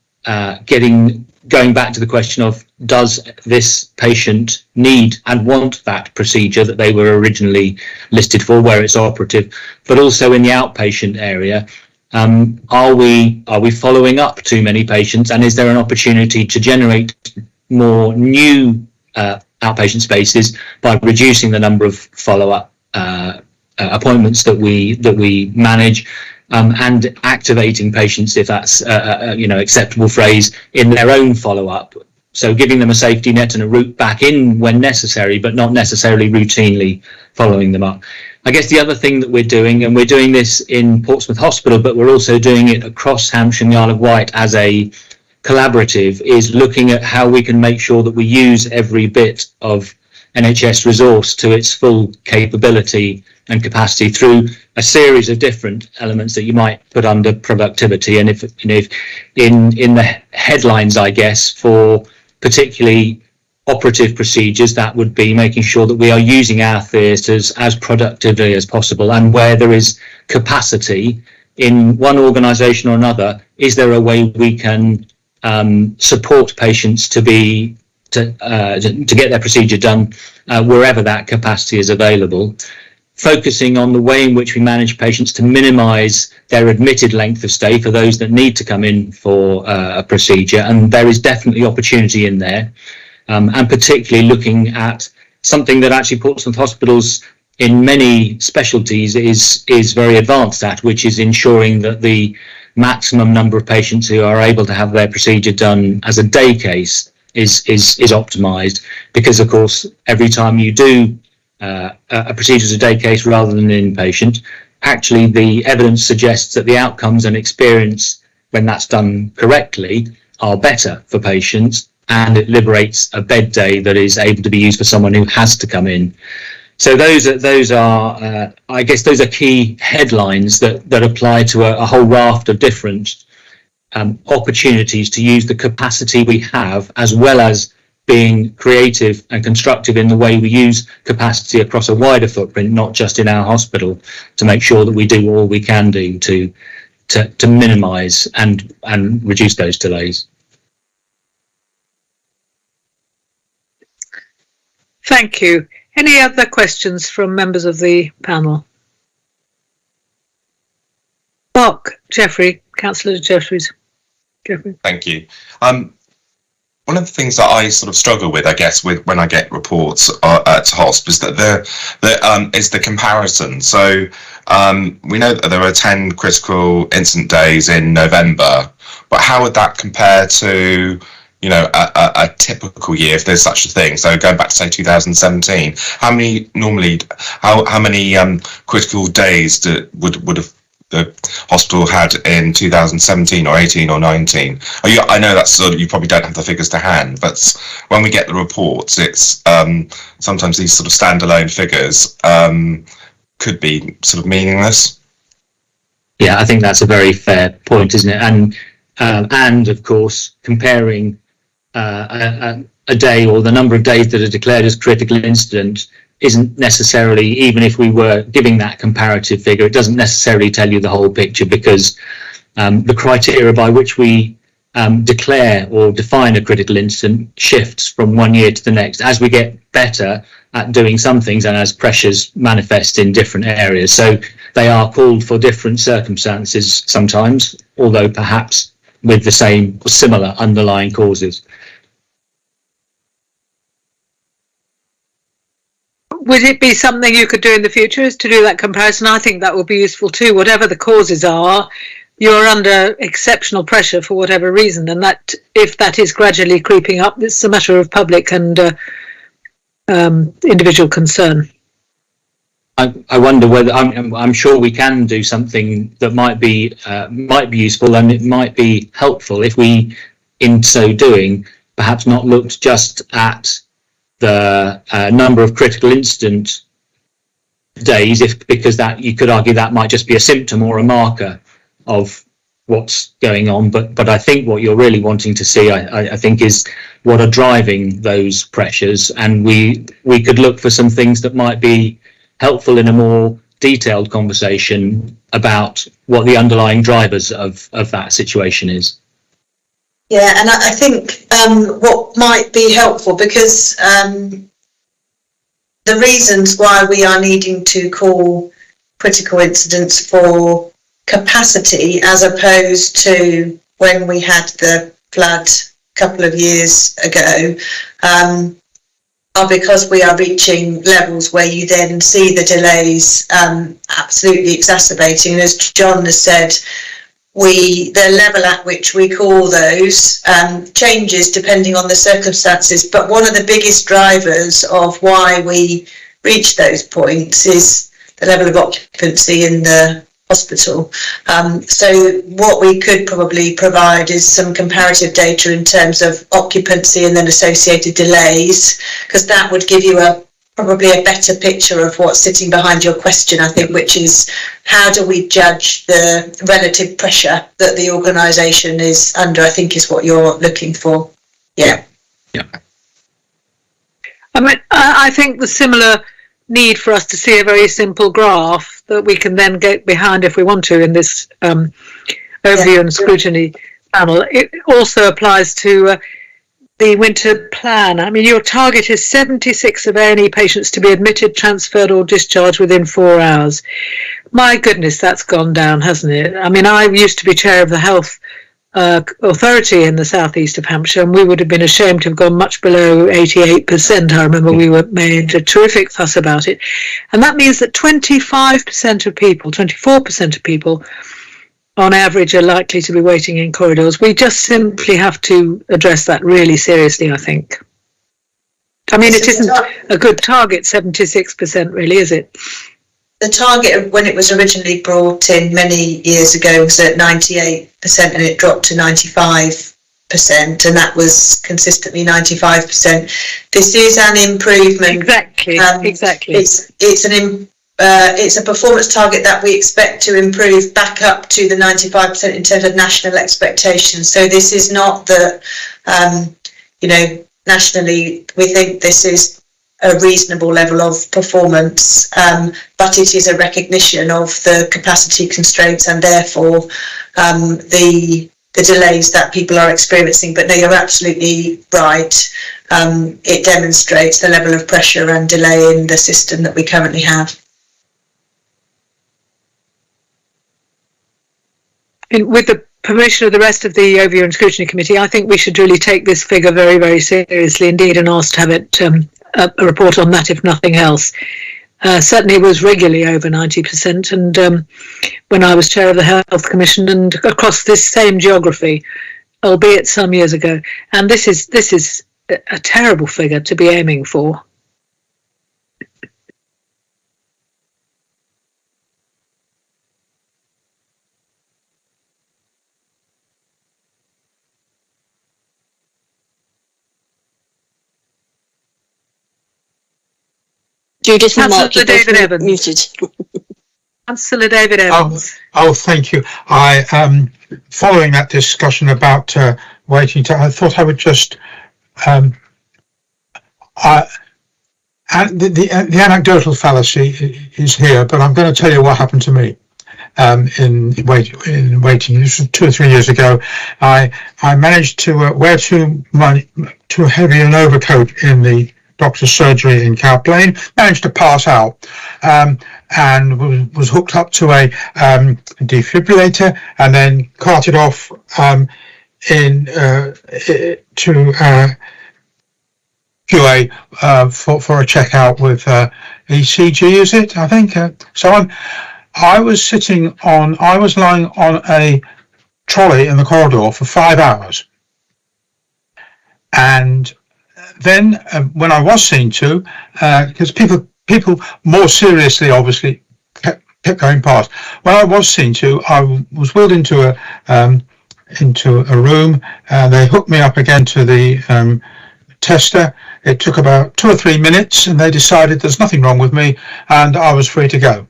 back to the question of, does this patient need and want that procedure that they were originally listed for, where it's operative, but also in the outpatient area, are we following up too many patients, and is there an opportunity to generate more new outpatient spaces by reducing the number of follow-up appointments that we manage, and activating patients, if that's acceptable phrase, in their own follow-up. So giving them a safety net and a route back in when necessary, but not necessarily routinely following them up. I guess the other thing that we're doing, and we're doing this in Portsmouth Hospital, but we're also doing it across Hampshire and the Isle of Wight as a collaborative, is looking at how we can make sure that we use every bit of NHS resource to its full capability and capacity through a series of different elements that you might put under productivity. And if in the headlines, I guess, for particularly operative procedures, that would be making sure that we are using our theatres as productively as possible, and where there is capacity in one organisation or another, is there a way we can support patients to get their procedure done wherever that capacity is available, focusing on the way in which we manage patients to minimise their admitted length of stay for those that need to come in for a procedure. And there is definitely opportunity in there, and particularly looking at something that actually Portsmouth hospitals in many specialties is very advanced at, which is ensuring that the maximum number of patients who are able to have their procedure done as a day case is optimised, because of course every time you do a procedure as a day case rather than an inpatient, actually the evidence suggests that the outcomes and experience when that's done correctly are better for patients, and it liberates a bed day that is able to be used for someone who has to come in. So those are I guess those are key headlines that apply to a whole raft of different opportunities to use the capacity we have, as well as being creative and constructive in the way we use capacity across a wider footprint, not just in our hospital, to make sure that we do all we can do to minimise and reduce those delays. Thank you. Any other questions from members of the panel? Councillor Jeffries. Thank you. One of the things that I sort of struggle with, I guess, with when I get reports to HOSP is that is the comparison. So we know that there were 10 critical incident days in November, but how would that compare to, you know, a typical year, if there's such a thing? So going back to say 2017, how many critical days would have the hospital had in 2017 or 18 or 19? I know that's sort of, you probably don't have the figures to hand, but when we get the reports, it's sometimes these sort of standalone figures could be sort of meaningless. Yeah, I think that's a very fair point, isn't it? And of course, comparing a day or the number of days that are declared as critical incident isn't necessarily, even if we were giving that comparative figure, it doesn't necessarily tell you the whole picture, because the criteria by which we declare or define a critical incident shifts from one year to the next as we get better at doing some things and as pressures manifest in different areas. So they are called for different circumstances sometimes, although perhaps with the same or similar underlying causes. Would it be something you could do in the future, is to do that comparison? I think that would be useful too. Whatever the causes are, you're under exceptional pressure for whatever reason, and that if that is gradually creeping up, it's a matter of public and individual concern. I wonder whether I'm sure we can do something that might be useful, and it might be helpful if we, in so doing, perhaps not looked just at the number of critical incident days, because that you could argue that might just be a symptom or a marker of what's going on. But I think what you're really wanting to see, I think, is what are driving those pressures, and we could look for some things that might be helpful in a more detailed conversation about what the underlying drivers of that situation is. Yeah, and I think what might be helpful, because the reasons why we are needing to call critical incidents for capacity as opposed to when we had the flood a couple of years ago are because we are reaching levels where you then see the delays absolutely exacerbating. And as John has said, the level at which we call those changes depending on the circumstances, but one of the biggest drivers of why we reach those points is the level of occupancy in the hospital. So what we could probably provide is some comparative data in terms of occupancy and then associated delays, because that would give you probably a better picture of what's sitting behind your question, I think, which is how do we judge the relative pressure that the organisation is under, I think is what you're looking for. Yeah. I mean, I think the similar need for us to see a very simple graph that we can then get behind if we want to in this overview and scrutiny panel. It also applies to the winter plan. I mean, your target is 76 of A&E patients to be admitted, transferred or discharged within 4 hours. My goodness, that's gone down, hasn't it? I mean, I used to be chair of the health authority in the southeast of Hampshire, and we would have been ashamed to have gone much below 88%. I remember we were made a terrific fuss about it. And that means that 25% of people, 24% of people on average are likely to be waiting in corridors. We just simply have to address that really seriously, I think. I mean, it isn't a good target, 76% really, is it? The target when it was originally brought in many years ago was at 98% and it dropped to 95%, and that was consistently 95%. This is an improvement. Exactly. It's a performance target that we expect to improve back up to the 95% in terms of national expectations. So this is not that, nationally we think this is a reasonable level of performance, but it is a recognition of the capacity constraints and therefore the delays that people are experiencing. But no, you're absolutely right. It demonstrates the level of pressure and delay in the system that we currently have. With the permission of the rest of the Overview and Scrutiny Committee, I think we should really take this figure very, very seriously indeed and ask to have it a report on that, if nothing else. Certainly it was regularly over 90%, and when I was chair of the Health Commission and across this same geography, albeit some years ago, and this is a terrible figure to be aiming for. Judith and Mark, Councillor David Evans. Muted. Councillor David Evans. Oh, thank you. Following that discussion about waiting time, I thought I would just the anecdotal fallacy is here, but I'm going to tell you what happened to me in waiting. This was 2 or 3 years ago. I managed to wear too heavy an overcoat in the doctor's surgery in Cow Plain, managed to pass out, and was hooked up to a defibrillator and then carted off to QA for a checkout with ECG, is it? I think so. I was lying on a trolley in the corridor for 5 hours, and then when I was seen to, because people more seriously obviously kept going past. When I was seen to, I was wheeled into a room. They hooked me up again to the tester. It took about 2 or 3 minutes, and they decided there's nothing wrong with me, and I was free to go.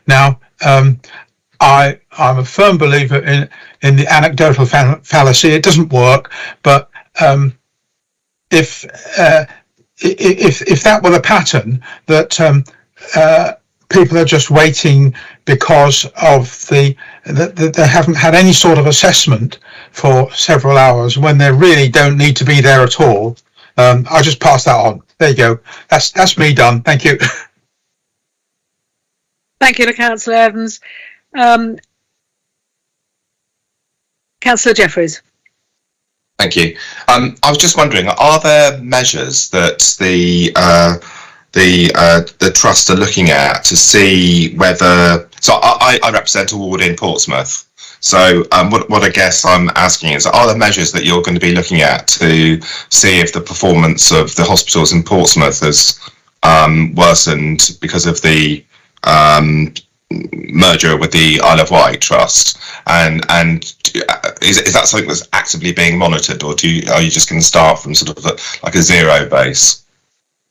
Now, I'm a firm believer in the anecdotal fallacy. It doesn't work, but if that were the pattern, that people are just waiting because of that they haven't had any sort of assessment for several hours when they really don't need to be there at all, I'll just pass that on. There you go. That's me done. Thank you. Thank you to Councillor Evans. Councillor Jeffreys. Thank you. I was just wondering, are there measures that the trust are looking at to see whether? So I represent a ward in Portsmouth. So what I guess I'm asking is, are there measures that you're going to be looking at to see if the performance of the hospitals in Portsmouth has worsened because of the merger with the Isle of Wight Trust, and is that something that's actively being monitored, or are you just going to start from sort of like a zero base?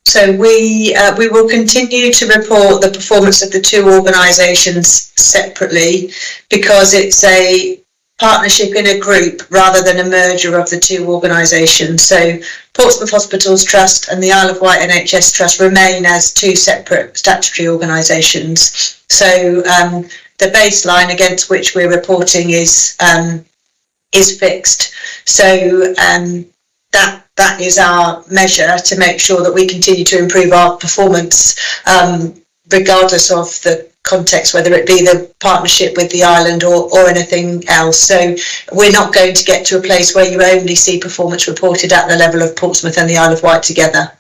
So we will continue to report the performance of the two organisations separately, because it's a partnership in a group rather than a merger of the two organisations. So Portsmouth Hospitals Trust and the Isle of Wight NHS Trust remain as two separate statutory organisations. So the baseline against which we're reporting is fixed. So that is our measure to make sure that we continue to improve our performance, regardless of the context, whether it be the partnership with the island or anything else. So we're not going to get to a place where you only see performance reported at the level of Portsmouth and the Isle of Wight together.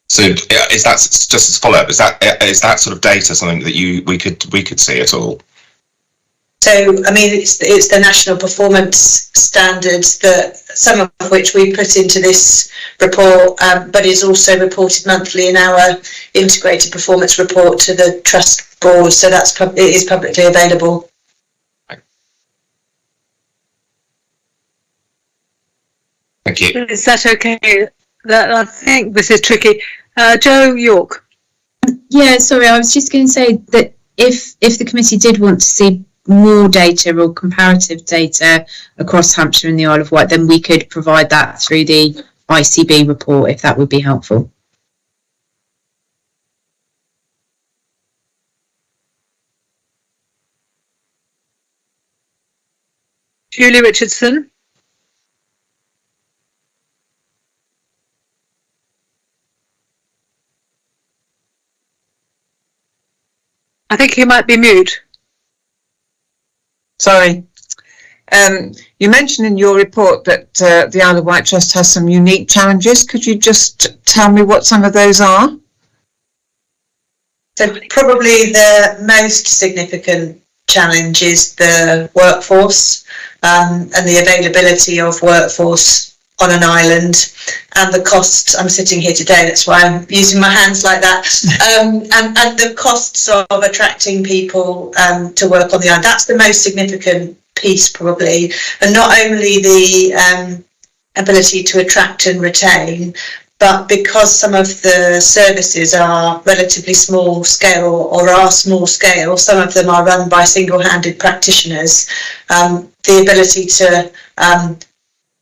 So is that, just as follow up, is that sort of data something that we could see at all? So, I mean, it's the national performance standards, that some of which we put into this report, but is also reported monthly in our integrated performance report to the trust board. So it is publicly available. Thank you. Is that okay? I think this is tricky. Jo York. Yeah, sorry, I was just going to say that if the committee did want to see more data or comparative data across Hampshire and the Isle of Wight, then we could provide that through the ICB report, if that would be helpful. Julie Richardson. I think you might be mute. Sorry. You mentioned in your report that the Isle of Wight Trust has some unique challenges. Could you just tell me what some of those are? So probably the most significant challenge is the workforce, and the availability of workforce on an island, and the costs. I'm sitting here today, that's why I'm using my hands like that, and the costs of attracting people to work on the island. That's the most significant piece probably, and not only the ability to attract and retain, but because some of the services are relatively small scale or are small scale, some of them are run by single-handed practitioners, the ability to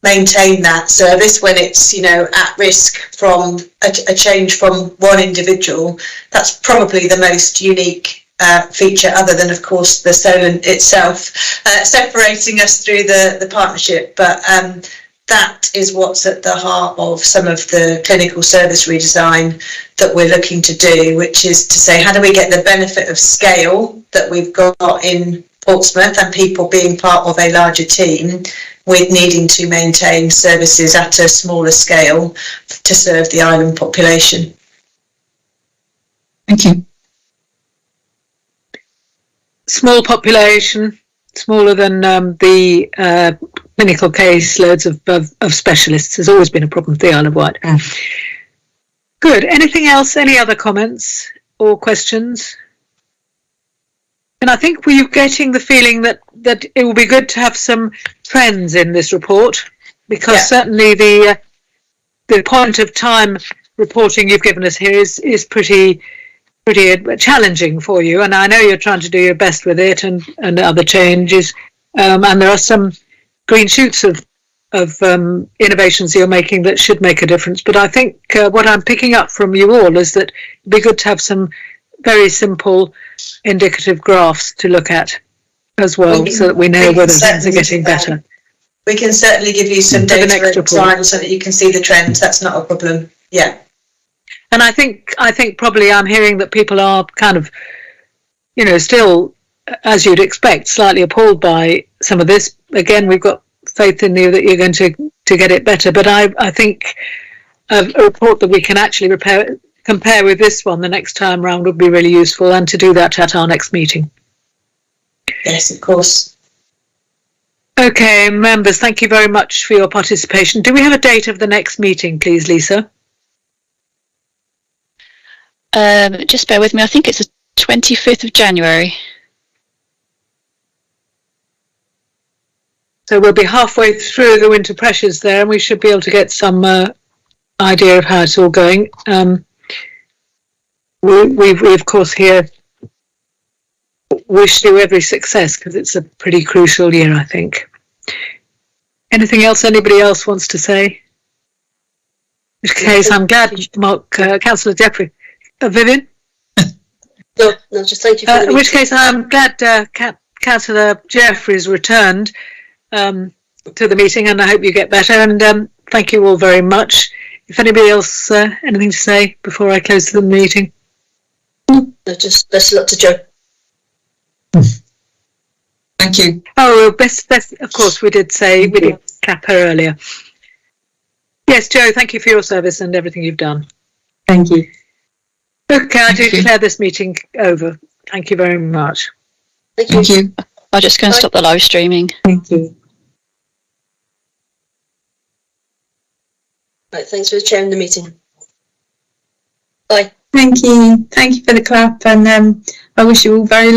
maintain that service when it's, at risk from a change from one individual, that's probably the most unique feature, other than, of course, the Solent itself separating us through the partnership. But that is what's at the heart of some of the clinical service redesign that we're looking to do, which is to say, how do we get the benefit of scale that we've got in Portsmouth and people being part of a larger team, with needing to maintain services at a smaller scale to serve the island population. Thank you. Small population, smaller than the clinical caseloads of specialists, has always been a problem for the Isle of Wight. Good. Anything else? Any other comments or questions? And I think we're getting the feeling that it will be good to have some trends in this report, because certainly the point of time reporting you've given us here is pretty challenging for you, and I know you're trying to do your best with it and other changes, and there are some green shoots of innovations you're making that should make a difference. But I think what I'm picking up from you all is that it'd be good to have some very simple indicative graphs to look at as well, so that we know whether things are getting better. We can certainly give you some data at time so that you can see the trends. That's not a problem. Yeah. And I think probably I'm hearing that people are kind of, still, as you'd expect, slightly appalled by some of this. Again, we've got faith in you that you're going to get it better. But I think a report that we can actually compare with this one the next time round would be really useful, and to do that at our next meeting. Yes, of course. Okay, members, thank you very much for your participation. Do we have a date of the next meeting, please, Lisa? Just bear with me. I think it's the 25th of January. So we'll be halfway through the winter pressures there, and we should be able to get some idea of how it's all going. We of course here wish you every success because it's a pretty crucial year, I think. Anything else anybody else wants to say? In which case, I'm glad, Mark, Councillor Jeffrey. Vivian? No, just thank you for the in which case, I'm glad Councillor Jeffrey's returned to the meeting, and I hope you get better. And thank you all very much. If anybody else anything to say before I close the meeting? No, just best of luck to Joe. Thank you. Oh, best. Of course, we did clap her earlier. Yes, Joe. Thank you for your service and everything you've done. Thank you. Okay, I do declare this meeting over. Thank you very much. Thank you. I'll just go and stop the live streaming. Thank you. Right, thanks for chairing the meeting. Bye. Thank you. Thank you for the clap, and I wish you all very